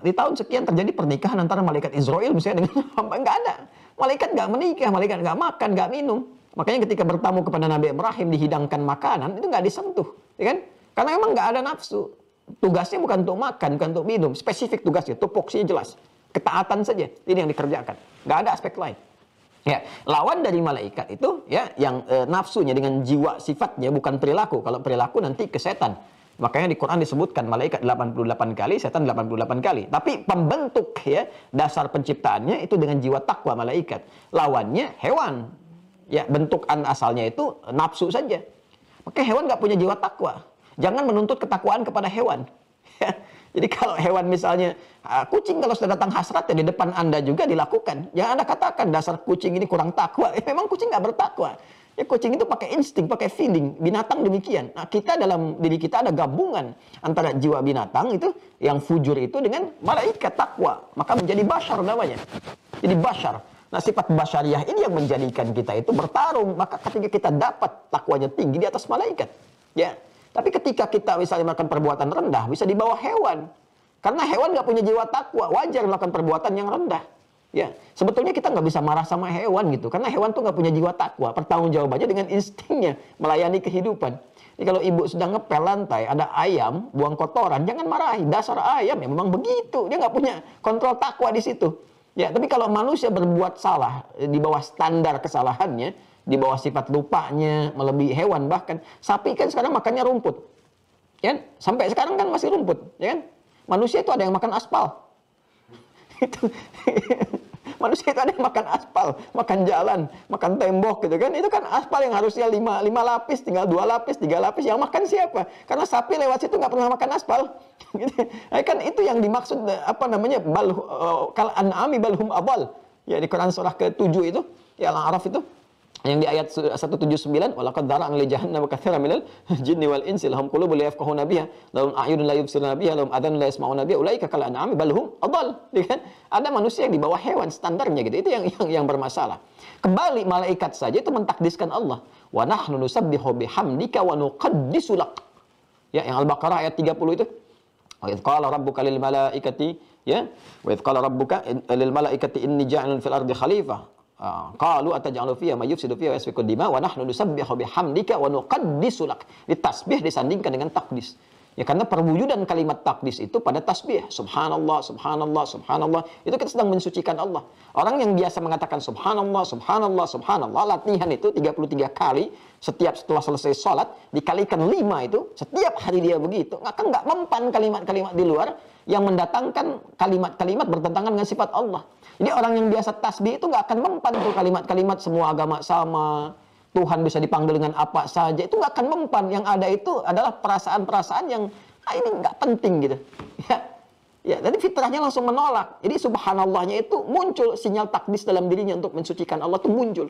di tahun sekian terjadi pernikahan antara malaikat Israel misalnya dengan hamba, nggak ada. Malaikat nggak menikah, malaikat nggak makan, nggak minum. Makanya ketika bertamu kepada Nabi Ibrahim dihidangkan makanan, itu nggak disentuh. Ya kan? Karena memang nggak ada nafsu. Tugasnya bukan untuk makan, bukan untuk minum. Spesifik tugasnya, tupoksinya jelas. Ketaatan saja, ini yang dikerjakan. Nggak ada aspek lain. Ya, lawan dari malaikat itu ya yang nafsunya dengan jiwa sifatnya bukan perilaku. Kalau perilaku nanti ke setan. Makanya di Quran disebutkan malaikat 88 kali, setan 88 kali. Tapi pembentuk ya dasar penciptaannya itu dengan jiwa takwa malaikat. Lawannya hewan. Ya, bentukan asalnya itu nafsu saja. Maka hewan nggak punya jiwa takwa. Jangan menuntut ketakwaan kepada hewan. Jadi kalau hewan misalnya kucing kalau sudah datang hasratnya di depan Anda juga dilakukan. Jangan Anda katakan dasar kucing ini kurang takwa. Memang kucing nggak bertakwa. Ya kucing itu pakai insting, pakai feeling. Binatang demikian. Nah kita dalam diri kita ada gabungan antara jiwa binatang itu yang fujur itu dengan malaikat takwa. Maka menjadi bashar namanya. Jadi bashar. Nah sifat basyariah ini yang menjadikan kita itu bertarung. Maka ketika kita dapat takwanya tinggi di atas malaikat. Ya. Tapi ketika kita misalnya melakukan perbuatan rendah, bisa di bawah hewan. Karena hewan nggak punya jiwa takwa, wajar melakukan perbuatan yang rendah. Ya, sebetulnya kita nggak bisa marah sama hewan gitu, karena hewan tuh nggak punya jiwa takwa. Pertanggungjawabannya dengan instingnya melayani kehidupan. Jadi kalau ibu sedang ngepel lantai, ada ayam buang kotoran, jangan marahi. Dasar ayam ya memang begitu, dia nggak punya kontrol takwa di situ. Ya, tapi kalau manusia berbuat salah di bawah standar kesalahannya, di bawah sifat lupanya, melebihi hewan bahkan. Sapi kan sekarang makannya rumput. Ya, sampai sekarang kan masih rumput, ya kan? Manusia itu ada yang makan aspal. Manusia itu ada yang makan aspal, makan jalan, makan tembok gitu kan. Itu kan aspal yang harusnya 5 lapis, tinggal 2 lapis, 3 lapis. Yang makan siapa? Karena sapi lewat situ nggak pernah makan aspal. Kan itu yang dimaksud apa namanya? Kal an'ami balhum abal. Ya di Quran surah ke-7 itu, ya Al-A'raf itu. Yang di ayat 179, walaqad dara'na li jahannam katsiran minal jinni wal insi lahum qulubun la yafqahuna biha lahum a'yunun la yubsiruna biha lahum adhanun la yasma'una biha ulaika kal an'ami bal hum adall. Kan? Ada manusia yang di bawah hewan standarnya gitu. Itu yang bermasalah. Kembali malaikat saja itu mentakdiskan Allah. Wa nahnu nusabbihu bihamdika wa nuqaddisu lak. Ya, yang Al-Baqarah ayat 30 itu. Wa idz qala rabbuka lil malaikati ya wa idz qala rabbuka lil malaikati inni ja'ilun fil ardi khalifah. Qalu ataj'alu fiha may yufsidu fiha wa yasfiku dima wa nahnu nusabbihu bihamdika wa nuqaddisu lak. Ditasbih disandingkan dengan takdis. Ya karena perwujudan kalimat takdis itu pada tasbih. Subhanallah, subhanallah, subhanallah. Itu kita sedang mensucikan Allah. Orang yang biasa mengatakan subhanallah, subhanallah, subhanallah, latihan itu 33 kali setiap setelah selesai sholat, dikalikan 5 itu, setiap hari dia begitu. Maka nggak mempan kalimat-kalimat di luar yang mendatangkan kalimat-kalimat bertentangan dengan sifat Allah. Jadi orang yang biasa tasbih itu nggak akan mempan tuh kalimat-kalimat semua agama sama, Tuhan bisa dipanggil dengan apa saja, itu nggak akan mempan. Yang ada itu adalah perasaan-perasaan yang ini nggak penting gitu. Ya, jadi fitrahnya langsung menolak. Jadi subhanallahnya itu muncul sinyal takdis dalam dirinya untuk mensucikan Allah itu muncul.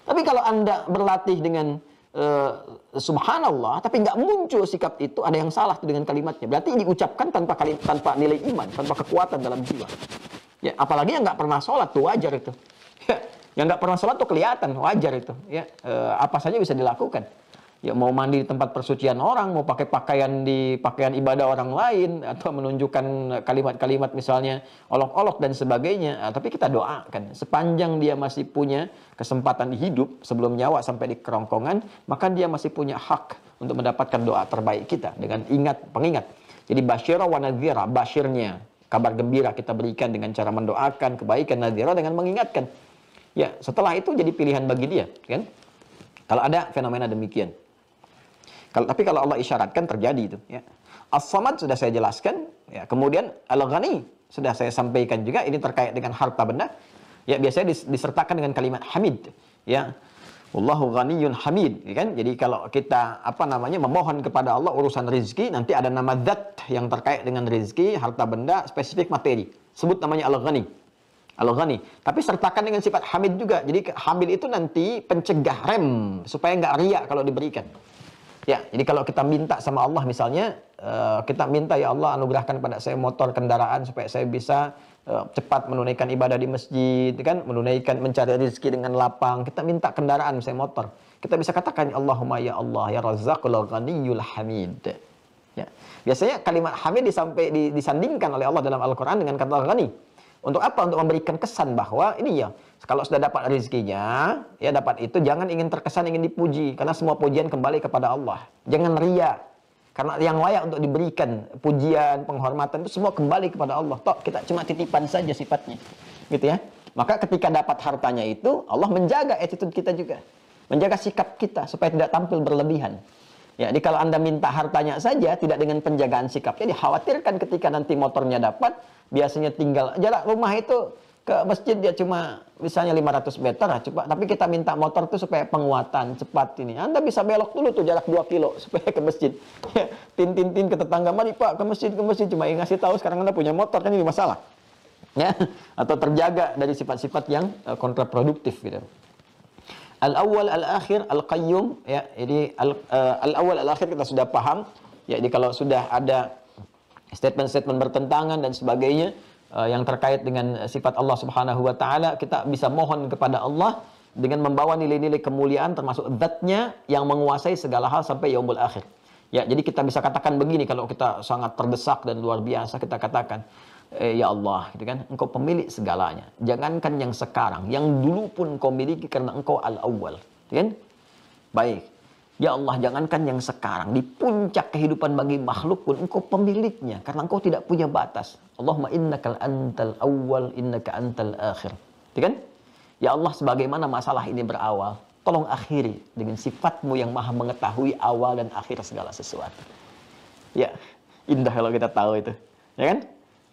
Tapi kalau Anda berlatih dengan subhanallah, tapi nggak muncul sikap itu, ada yang salah dengan kalimatnya. Berarti diucapkan tanpa nilai iman, tanpa kekuatan dalam jiwa. Ya, apalagi yang nggak pernah sholat tuh wajar itu. Ya, Yang nggak pernah sholat tuh kelihatan, wajar itu. Ya, apa saja bisa dilakukan. Ya mau mandi di tempat persucian orang, mau pakai pakaian di pakaian ibadah orang lain, atau menunjukkan kalimat-kalimat misalnya olok-olok dan sebagainya. Tapi kita doakan, sepanjang dia masih punya kesempatan di hidup sebelum nyawa sampai di kerongkongan, maka dia masih punya hak untuk mendapatkan doa terbaik kita dengan pengingat. Jadi basyira wa nadhira, basyirnya, kabar gembira kita berikan dengan cara mendoakan kebaikan, nadhira dengan mengingatkan. Ya, setelah itu jadi pilihan bagi dia, kan? Kalau ada fenomena demikian. Tapi kalau Allah isyaratkan terjadi itu, ya. As-Samad sudah saya jelaskan, ya. Kemudian Al-Ghani sudah saya sampaikan juga, ini terkait dengan harta benda. Ya, biasanya disertakan dengan kalimat hamid, ya. Wallahu ghaniyyun hamid, ya kan? Jadi kalau kita memohon kepada Allah urusan rezeki, nanti ada nama zat yang terkait dengan rezeki, harta benda, spesifik materi. Sebut namanya Al-Ghani. Al-Ghani. Tapi sertakan dengan sifat hamid juga. Jadi hamid itu nanti pencegah, rem supaya nggak riya kalau diberikan. Ya, jadi kalau kita minta sama Allah misalnya, kita minta, ya Allah anugerahkan pada saya motor kendaraan supaya saya bisa cepat menunaikan ibadah di masjid, kan? Mencari rezeki dengan lapang. Kita minta kendaraan, misalnya motor. Kita bisa katakan, Allahumma ya Allah, ya Razzaqul Ghaniyyul Hamid. Ya. Biasanya kalimat hamid disandingkan oleh Allah dalam Al-Quran dengan kata ghani. Untuk apa? Untuk memberikan kesan bahwa ini ya, kalau sudah dapat rezekinya, ya dapat itu, jangan ingin terkesan ingin dipuji, karena semua pujian kembali kepada Allah. Jangan ria, karena yang layak untuk diberikan pujian, penghormatan itu semua kembali kepada Allah. Toh kita cuma titipan saja sifatnya, gitu ya. Maka ketika dapat hartanya itu, Allah menjaga attitude kita juga, menjaga sikap kita supaya tidak tampil berlebihan. Ya, jadi kalau Anda minta hartanya saja, tidak dengan penjagaan sikapnya, dikhawatirkan ketika nanti motornya dapat, biasanya tinggal jarak rumah itu ke masjid dia cuma misalnya 500 meter, tapi kita minta motor itu supaya penguatan cepat ini. Anda bisa belok dulu tuh jarak 2 kilo supaya ke masjid. Ya, tin ke tetangga, mari Pak ke masjid, cuma ngasih tahu sekarang Anda punya motor, kan ini masalah. Ya, atau terjaga dari sifat-sifat yang kontraproduktif gitu. Al-awwal al-akhir al-qayyum, ya. Jadi al-awwal al-akhir kita sudah paham. Ya, jadi kalau sudah ada statement-statement bertentangan dan sebagainya yang terkait dengan sifat Allah Subhanahu wa taala, kita bisa mohon kepada Allah dengan membawa nilai-nilai kemuliaan termasuk zat-Nya yang menguasai segala hal sampai yaumul akhir. Ya, jadi kita bisa katakan begini kalau kita sangat terdesak dan luar biasa, kita katakan, ya Allah, gitu kan, Engkau pemilik segalanya. Jangankan yang sekarang, yang dulu pun Engkau miliki karena Engkau al-awwal, kan? Baik. Ya Allah, jangankan yang sekarang, di puncak kehidupan bagi makhluk pun Engkau pemiliknya, karena Engkau tidak punya batas. Allahumma innaka antal awwal, innaka antal akhir. Gitu kan? Ya Allah, sebagaimana masalah ini berawal, tolong akhiri dengan sifat-Mu yang maha mengetahui awal dan akhir segala sesuatu. Ya, indah kalau kita tahu itu. Ya kan?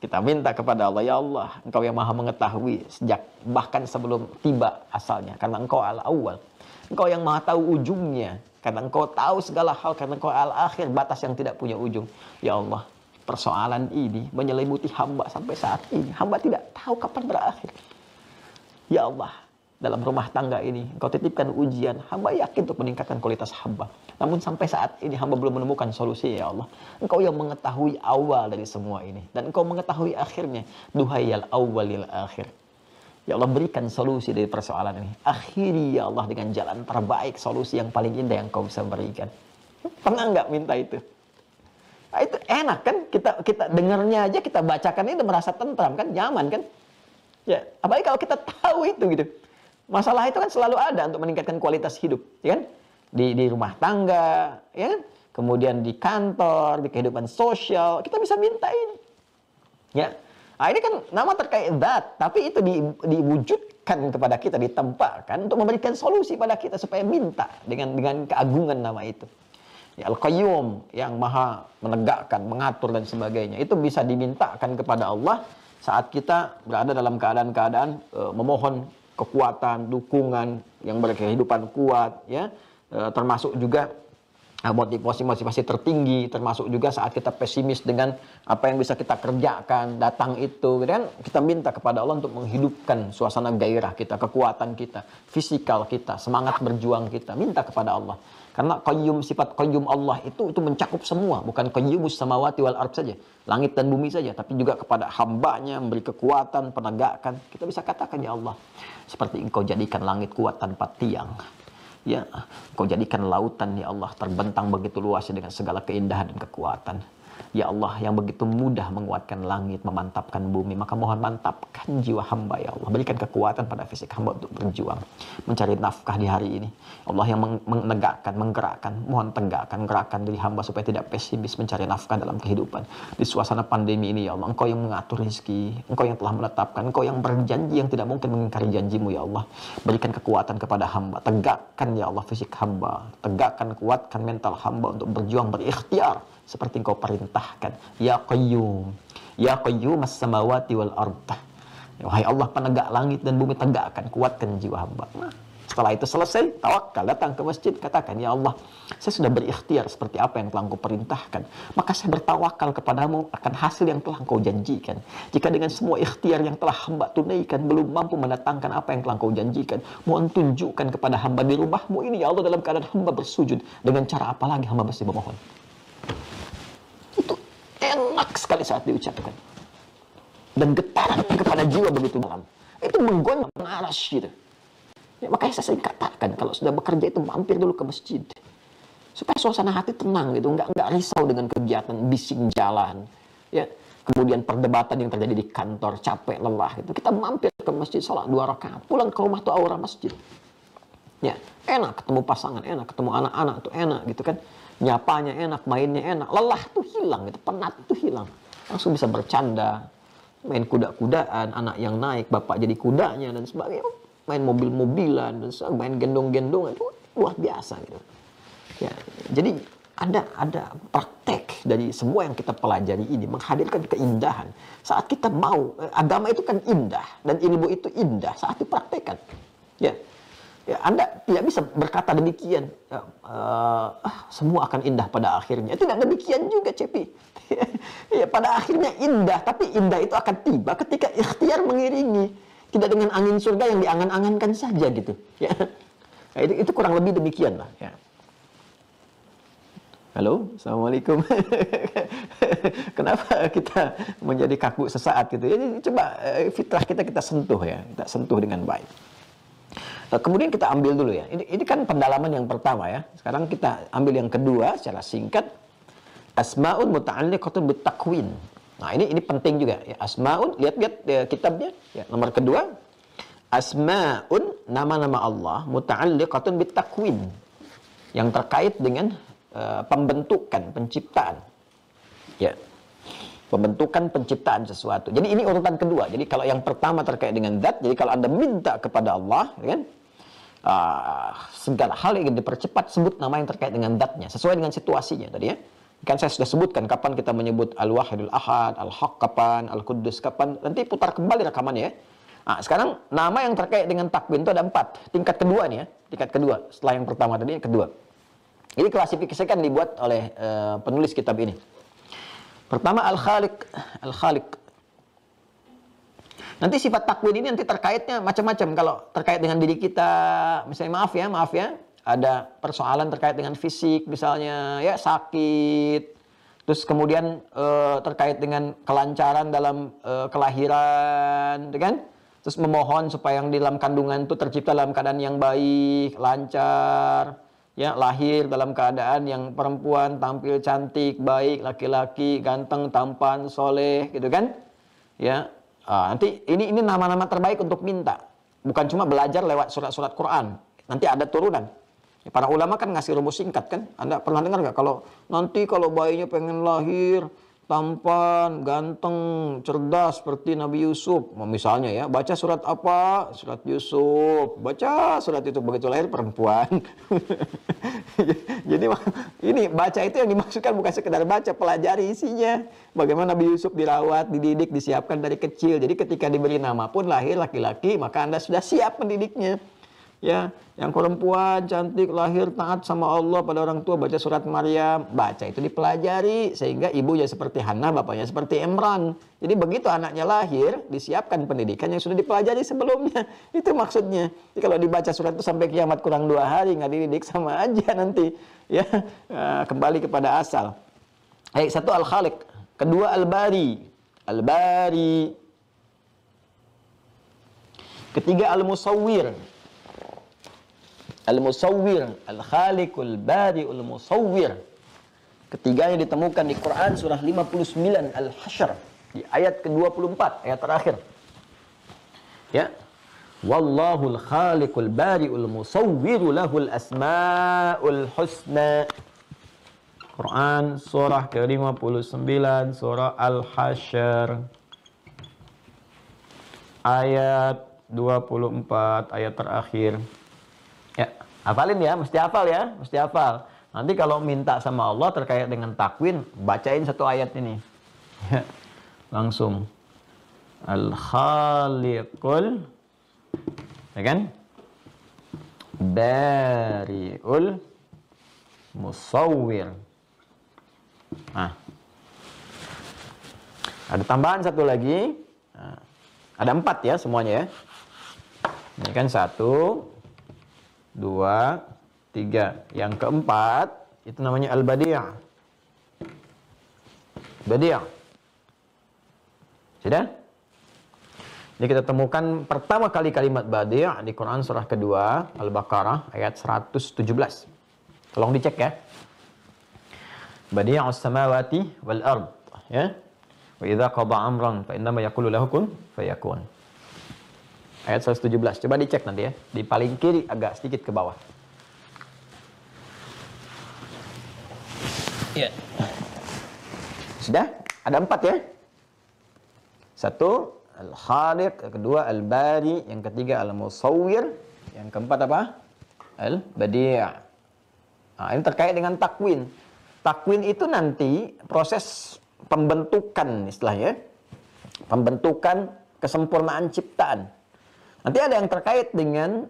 Kita minta kepada Allah, ya Allah, Engkau yang maha mengetahui sejak bahkan sebelum tiba asalnya, karena Engkau al-awwal. Engkau yang maha tahu ujungnya, karena Engkau tahu segala hal, karena Engkau al-akhir, batas yang tidak punya ujung. Ya Allah, persoalan ini menyelimuti hamba sampai saat ini. Hamba tidak tahu kapan berakhir. Ya Allah, dalam rumah tangga ini Engkau titipkan ujian. Hamba yakin untuk meningkatkan kualitas hamba. Namun sampai saat ini hamba belum menemukan solusi, ya Allah. Engkau yang mengetahui awal dari semua ini. Dan Engkau mengetahui akhirnya. Duhai al-awwalil akhir. Ya Allah, berikan solusi dari persoalan ini. Akhiri ya Allah dengan jalan terbaik, solusi yang paling indah yang Kau bisa berikan. Pernah nggak minta itu? Nah, itu enak kan? Kita dengarnya aja, kita bacakan itu merasa tentram kan? Nyaman kan? Ya, apalagi kalau kita tahu itu gitu. Masalah itu kan selalu ada untuk meningkatkan kualitas hidup, ya kan? Di rumah tangga, ya kan? Kemudian di kantor, di kehidupan sosial, kita bisa minta ini. Ya. Nah, ini kan nama terkait zat, tapi itu diwujudkan kepada kita, ditempatkan untuk memberikan solusi pada kita supaya minta dengan keagungan nama itu. Ya, Al-Qayyum yang maha menegakkan, mengatur dan sebagainya. Itu bisa dimintakan kepada Allah saat kita berada dalam keadaan-keadaan memohon kekuatan, dukungan yang berkehidupan kuat, ya, termasuk juga motivasi tertinggi, termasuk juga saat kita pesimis dengan apa yang bisa kita kerjakan, datang itu, kan kita minta kepada Allah untuk menghidupkan suasana gairah kita, kekuatan kita, fisikal kita, semangat berjuang kita, minta kepada Allah. Karena qayyum, sifat qayyum Allah itu mencakup semua, bukan qayyumus samawati wal ard saja, langit dan bumi saja, tapi juga kepada hambanya, memberi kekuatan, penegakan. Kita bisa katakan, ya Allah, seperti Engkau jadikan langit kuat tanpa tiang. Ya, Kau jadikan lautan, ya Allah, terbentang begitu luasnya dengan segala keindahan dan kekuatan. Ya Allah, yang begitu mudah menguatkan langit, memantapkan bumi, maka mohon mantapkan jiwa hamba, ya Allah. Berikan kekuatan pada fisik hamba untuk berjuang, mencari nafkah di hari ini. Allah yang menegakkan, menggerakkan, mohon tegakkan, gerakkan diri hamba supaya tidak pesimis mencari nafkah dalam kehidupan. Di suasana pandemi ini, ya Allah, Engkau yang mengatur rezeki, Engkau yang telah menetapkan, Engkau yang berjanji yang tidak mungkin mengingkari janjimu, ya Allah. Berikan kekuatan kepada hamba, tegakkan, ya Allah, fisik hamba, tegakkan, kuatkan mental hamba untuk berjuang, berikhtiar seperti Engkau perintahkan. Ya Qayyum, Ya Qayyum as-samawati wal ard. Wahai Allah penegak langit dan bumi, tegakkan, kuatkan jiwa hamba. Nah, setelah itu selesai, tawakal, datang ke masjid, katakan, ya Allah, saya sudah berikhtiar seperti apa yang telah Engkau perintahkan, maka saya bertawakal kepadamu akan hasil yang telah Engkau janjikan. Jika dengan semua ikhtiar yang telah hamba tunaikan belum mampu mendatangkan apa yang telah Engkau janjikan, mohon tunjukkan kepada hamba di rumahmu ini, ya Allah, dalam keadaan hamba bersujud, dengan cara apa lagi hamba mesti memohon. Itu enak sekali saat diucapkan, dan getaran kepada jiwa begitu dalam, itu menggoyang arsy gitu. Ya, makanya saya sering katakan, kalau sudah bekerja itu mampir dulu ke masjid, supaya suasana hati tenang gitu, nggak risau dengan kegiatan bising jalan, ya, kemudian perdebatan yang terjadi di kantor, capek, lelah gitu. Kita mampir ke masjid, sholat 2 rakaat, pulang ke rumah tuh aura masjid. Ya, enak ketemu pasangan, enak ketemu anak-anak tuh enak gitu kan, nyapanya enak, mainnya enak, lelah tuh hilang gitu, penat tuh hilang, langsung bisa bercanda, main kuda-kudaan, anak yang naik, bapak jadi kudanya dan sebagainya, main mobil-mobilan dan main gendong-gendongan, itu luar biasa gitu. Ya, jadi ada praktek dari semua yang kita pelajari ini menghadirkan keindahan. Saat kita mau, agama itu kan indah dan ilmu itu indah saat dipraktekkan. Ya, Anda tidak bisa berkata demikian, semua akan indah pada akhirnya. Tidak demikian juga, Cepi. Ya, pada akhirnya indah, tapi indah itu akan tiba ketika ikhtiar mengiringi. Tidak dengan angin surga yang diangan-angankan saja gitu. Ya. Nah, itu kurang lebih demikian lah. Ya. Halo, Assalamualaikum. Kenapa kita menjadi kaku sesaat gitu? Jadi coba fitrah kita sentuh ya, kita sentuh dengan baik. Kemudian kita ambil dulu ya. Ini kan pendalaman yang pertama ya. Sekarang kita ambil yang kedua secara singkat. Asma'un muta'alliqatun bitakwin. Nah, ini penting juga ya. Asma'un, lihat kitabnya ya. Nomor kedua, asma'un, nama-nama Allah muta'alliqatun bitakwin, yang terkait dengan pembentukan, penciptaan. Ya. Pembentukan, penciptaan sesuatu. Jadi ini urutan kedua. Jadi kalau yang pertama terkait dengan zat, jadi kalau Anda minta kepada Allah, ya kan? Segala hal yang dipercepat, sebut nama yang terkait dengan zatnya sesuai dengan situasinya tadi ya. Kan saya sudah sebutkan kapan kita menyebut Al-Wahidul Ahad, Al-Haq kapan, Al-Quddus kapan, nanti putar kembali rekamannya ya. Nah, sekarang nama yang terkait dengan takwin itu ada 4. Tingkat kedua nih ya, tingkat kedua. Setelah yang pertama tadi, yang kedua. Ini klasifikasikan dibuat oleh penulis kitab ini. Pertama Al-Khaliq, Al-Khaliq. Nanti sifat takwin ini nanti terkaitnya macam-macam. Kalau terkait dengan diri kita, misalnya maaf ya, ada persoalan terkait dengan fisik misalnya ya, sakit, terus kemudian terkait dengan kelancaran dalam kelahiran, kan? Terus memohon supaya yang di dalam kandungan itu tercipta dalam keadaan yang baik, lancar, ya, lahir dalam keadaan yang perempuan tampil cantik, baik, laki-laki ganteng, tampan, soleh, gitu kan? Ya, nanti ini nama-nama terbaik untuk minta, bukan cuma belajar lewat surat-surat Quran. Nanti ada turunan. Para ulama kan ngasih rumus singkat kan. Anda pernah dengar nggak kalau nanti kalau bayinya pengen lahir tampan, ganteng, cerdas seperti Nabi Yusuf, misalnya ya, baca surat apa? Surat Yusuf. Baca surat itu, begitu lahir perempuan. Jadi ini baca itu yang dimaksudkan bukan sekedar baca, pelajari isinya. Bagaimana Nabi Yusuf dirawat, dididik, disiapkan dari kecil. Jadi ketika diberi nama pun lahir laki-laki, maka Anda sudah siap mendidiknya. Ya, yang perempuan cantik lahir taat sama Allah pada orang tua baca surat Maryam, baca itu dipelajari sehingga ibunya seperti Hannah, bapaknya seperti Imran. Jadi begitu anaknya lahir disiapkan pendidikan yang sudah dipelajari sebelumnya. Itu maksudnya. Jadi kalau dibaca surat itu sampai kiamat kurang 2 hari nggak dididik sama aja nanti. Ya, kembali kepada asal. Satu Al-Khaliq, kedua Al-Bari. Al-Bari. Ketiga Al-Musawwir. Al-Musawwir, Al-Khaliqul Bari'ul Musawwir. Ketiganya ditemukan di Quran surah 59 Al-Hasyr di ayat ke-24, ayat terakhir. Ya. Wallahul Khaliqul Bari'ul Musawwir lahul asmaul husna. Quran surah ke-59 surah Al-Hasyr ayat 24 ayat terakhir. Ya, hafalin ya, mesti hafal ya, mesti hafal. Nanti kalau minta sama Allah terkait dengan takwin, bacain satu ayat ini. Ya, langsung. Al-Khaliqul, ya kan? Bari'ul Musawwir. Nah, ada tambahan satu lagi. Nah, ada 4 ya semuanya ya. Ini kan 1, 2, 3. Yang keempat itu namanya Al-Badi'. Badi'. Sudah? Jadi kita temukan pertama kali kalimat Badi' di Quran surah kedua Al-Baqarah ayat 117. Tolong dicek ya. Badi'us samawati wal ard, ya. Wa idza qada amran fa innama yaqulu lahu kun fayakun. Ayat 117. Coba dicek nanti ya. Di paling kiri agak sedikit ke bawah. Ya. Sudah? Ada 4 ya. 1 Al-Khaliq, yang kedua Al-Bari, yang ketiga Al-Musawwir, yang keempat apa? Al-Badi'. Nah, ini terkait dengan takwin. Takwin itu nanti proses pembentukan istilahnya. Pembentukan kesempurnaan ciptaan. Nanti ada yang terkait dengan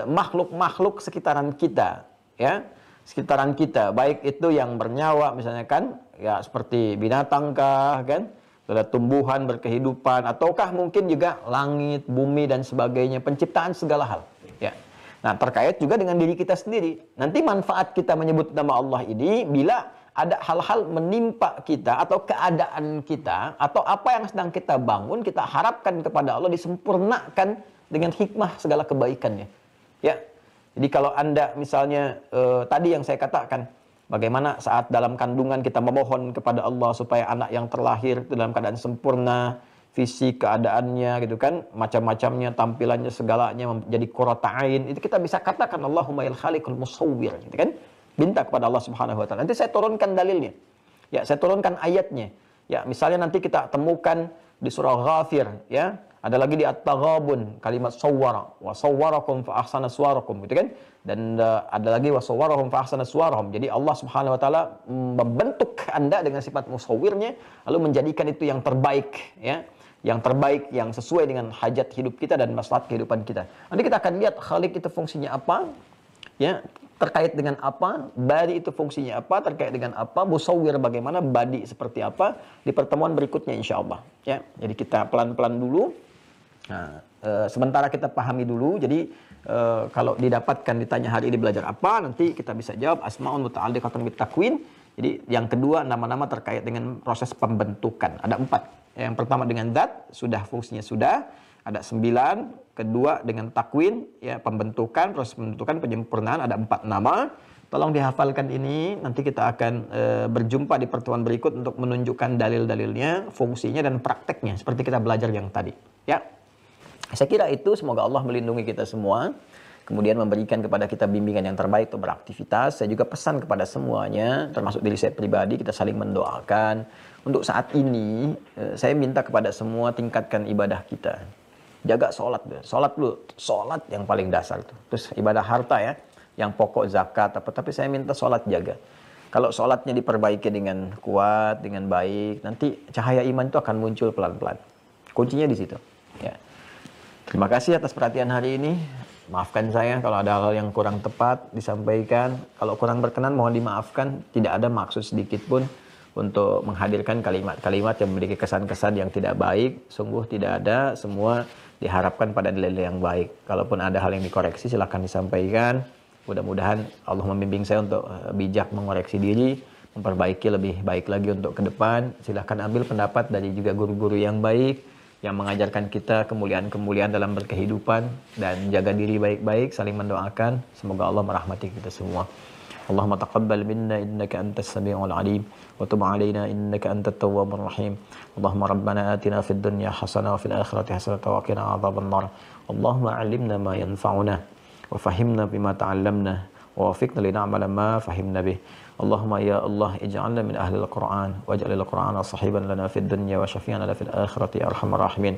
makhluk-makhluk sekitaran kita, ya. Sekitaran kita, baik itu yang bernyawa misalnya kan, ya seperti binatang kah, kan? Ada tumbuhan berkehidupan, ataukah mungkin juga langit, bumi dan sebagainya, penciptaan segala hal, ya. Nah, terkait juga dengan diri kita sendiri. Nanti manfaat kita menyebut nama Allah ini bila ada hal-hal menimpa kita atau keadaan kita atau apa yang sedang kita bangun, kita harapkan kepada Allah disempurnakan dengan hikmah segala kebaikannya. Ya. Jadi kalau Anda misalnya tadi yang saya katakan, bagaimana saat dalam kandungan kita memohon kepada Allah supaya anak yang terlahir dalam keadaan sempurna, fisik keadaannya gitu kan, macam-macamnya, tampilannya segalanya menjadi qurrata ain, itu kita bisa katakan Allahumma il khaliqul musawwir gitu kan. Minta kepada Allah Subhanahu wa taala. Nanti saya turunkan dalilnya. Ya, saya turunkan ayatnya. Ya, misalnya nanti kita temukan di surah Ghafir, ya. Ada lagi di At-Taghabun kalimat sawwara wa sawwarakum fa ahsana suwarakum gitu kan. Dan ada lagi wa sawwarahum fa ahsana suwarahum. Jadi Allah Subhanahu wa taala membentuk Anda dengan sifat musawwirnya lalu menjadikan itu yang terbaik, ya. Yang terbaik, yang sesuai dengan hajat hidup kita dan maslahat kehidupan kita. Nanti kita akan lihat Khaliq itu fungsinya apa, ya, terkait dengan apa, Bari itu fungsinya apa, terkait dengan apa, Musawwir bagaimana, Badi seperti apa, di pertemuan berikutnya insya Allah, ya. Jadi kita pelan-pelan dulu. Nah, sementara kita pahami dulu. Jadi kalau didapatkan ditanya hari ini belajar apa, nanti kita bisa jawab asmaun muta'alliqatun bitakwin. Jadi yang kedua nama-nama terkait dengan proses pembentukan. Ada 4. Yang pertama dengan zat, sudah fungsinya sudah. Ada 9. Kedua dengan takwin, ya, pembentukan, proses pembentukan, penyempurnaan, ada 4 nama. Tolong dihafalkan ini, nanti kita akan berjumpa di pertemuan berikut untuk menunjukkan dalil-dalilnya, fungsinya dan prakteknya seperti kita belajar yang tadi, ya. Saya kira itu, semoga Allah melindungi kita semua, kemudian memberikan kepada kita bimbingan yang terbaik untuk beraktivitas. Saya juga pesan kepada semuanya, termasuk diri saya pribadi, kita saling mendoakan. Untuk saat ini, saya minta kepada semua tingkatkan ibadah kita. Jaga sholat dulu, sholat yang paling dasar itu. Terus ibadah harta ya, yang pokok zakat apa. Tapi saya minta sholat jaga. Kalau sholatnya diperbaiki dengan kuat, dengan baik, nanti cahaya iman itu akan muncul pelan-pelan. Kuncinya di situ. Ya. Terima kasih atas perhatian hari ini. Maafkan saya kalau ada hal yang kurang tepat disampaikan. Kalau kurang berkenan mohon dimaafkan. Tidak ada maksud sedikit pun untuk menghadirkan kalimat-kalimat yang memiliki kesan-kesan yang tidak baik. Sungguh tidak ada. Semua diharapkan pada nilai yang baik. Kalaupun ada hal yang dikoreksi silahkan disampaikan. Mudah-mudahan Allah membimbing saya untuk bijak mengoreksi diri, memperbaiki lebih baik lagi untuk ke depan. Silahkan ambil pendapat dari juga guru-guru yang baik, yang mengajarkan kita kemuliaan-kemuliaan dalam berkehidupan, dan jaga diri baik-baik, saling mendoakan. Semoga Allah merahmati kita semua. Allahumma taqabbal minna innaka antas samiul alim wa tub alaina innaka antat tawwabur rahim. Allahumma rabbana atina fid dunya hasanah wa fil akhirati hasanah wa qina adzaban nar. Allahumma 'allimna ma yanfa'una wa fahimna bima ta'allamna wa wafiqna lina'mala ma fahimna bih. Allahumma ya Allah ij'alna min ahli al-Qur'an waj'alil Qur'ana sahiban lana fid dunya wa syafi'an lana fil akhirati arhamar rahimin.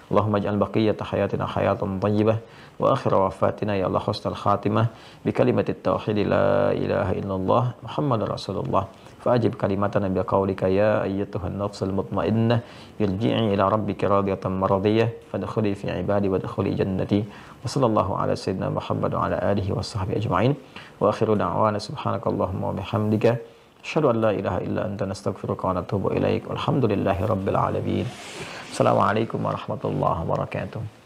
Allahumma ij'al baqiyata hayatina hayatan thayyibah wa akhir wafatina ya Allah husnal khatimah bi kalimatit tauhid la ilaha illallah Muhammadar Rasulullah. Fa'ajib kalimatana bi qaulika ya ayyatuhan nafsul mutmainnah irji'i ila rabbika radiyatan maradiyah fadkhuli fi ibadi wadkhuli jannati. Wa sallallahu ala sayyidina Muhammad wa ala alihi wa sahbihi ajma'in. Wa akhiru da'wana subhanakallahumma wa bihamdika asyhadu an la ilaha illa anta nastaghfiruka wa natubu ilaik. Walhamdulillahi rabbil alamin. Assalamualaikum warahmatullahi wabarakatuh.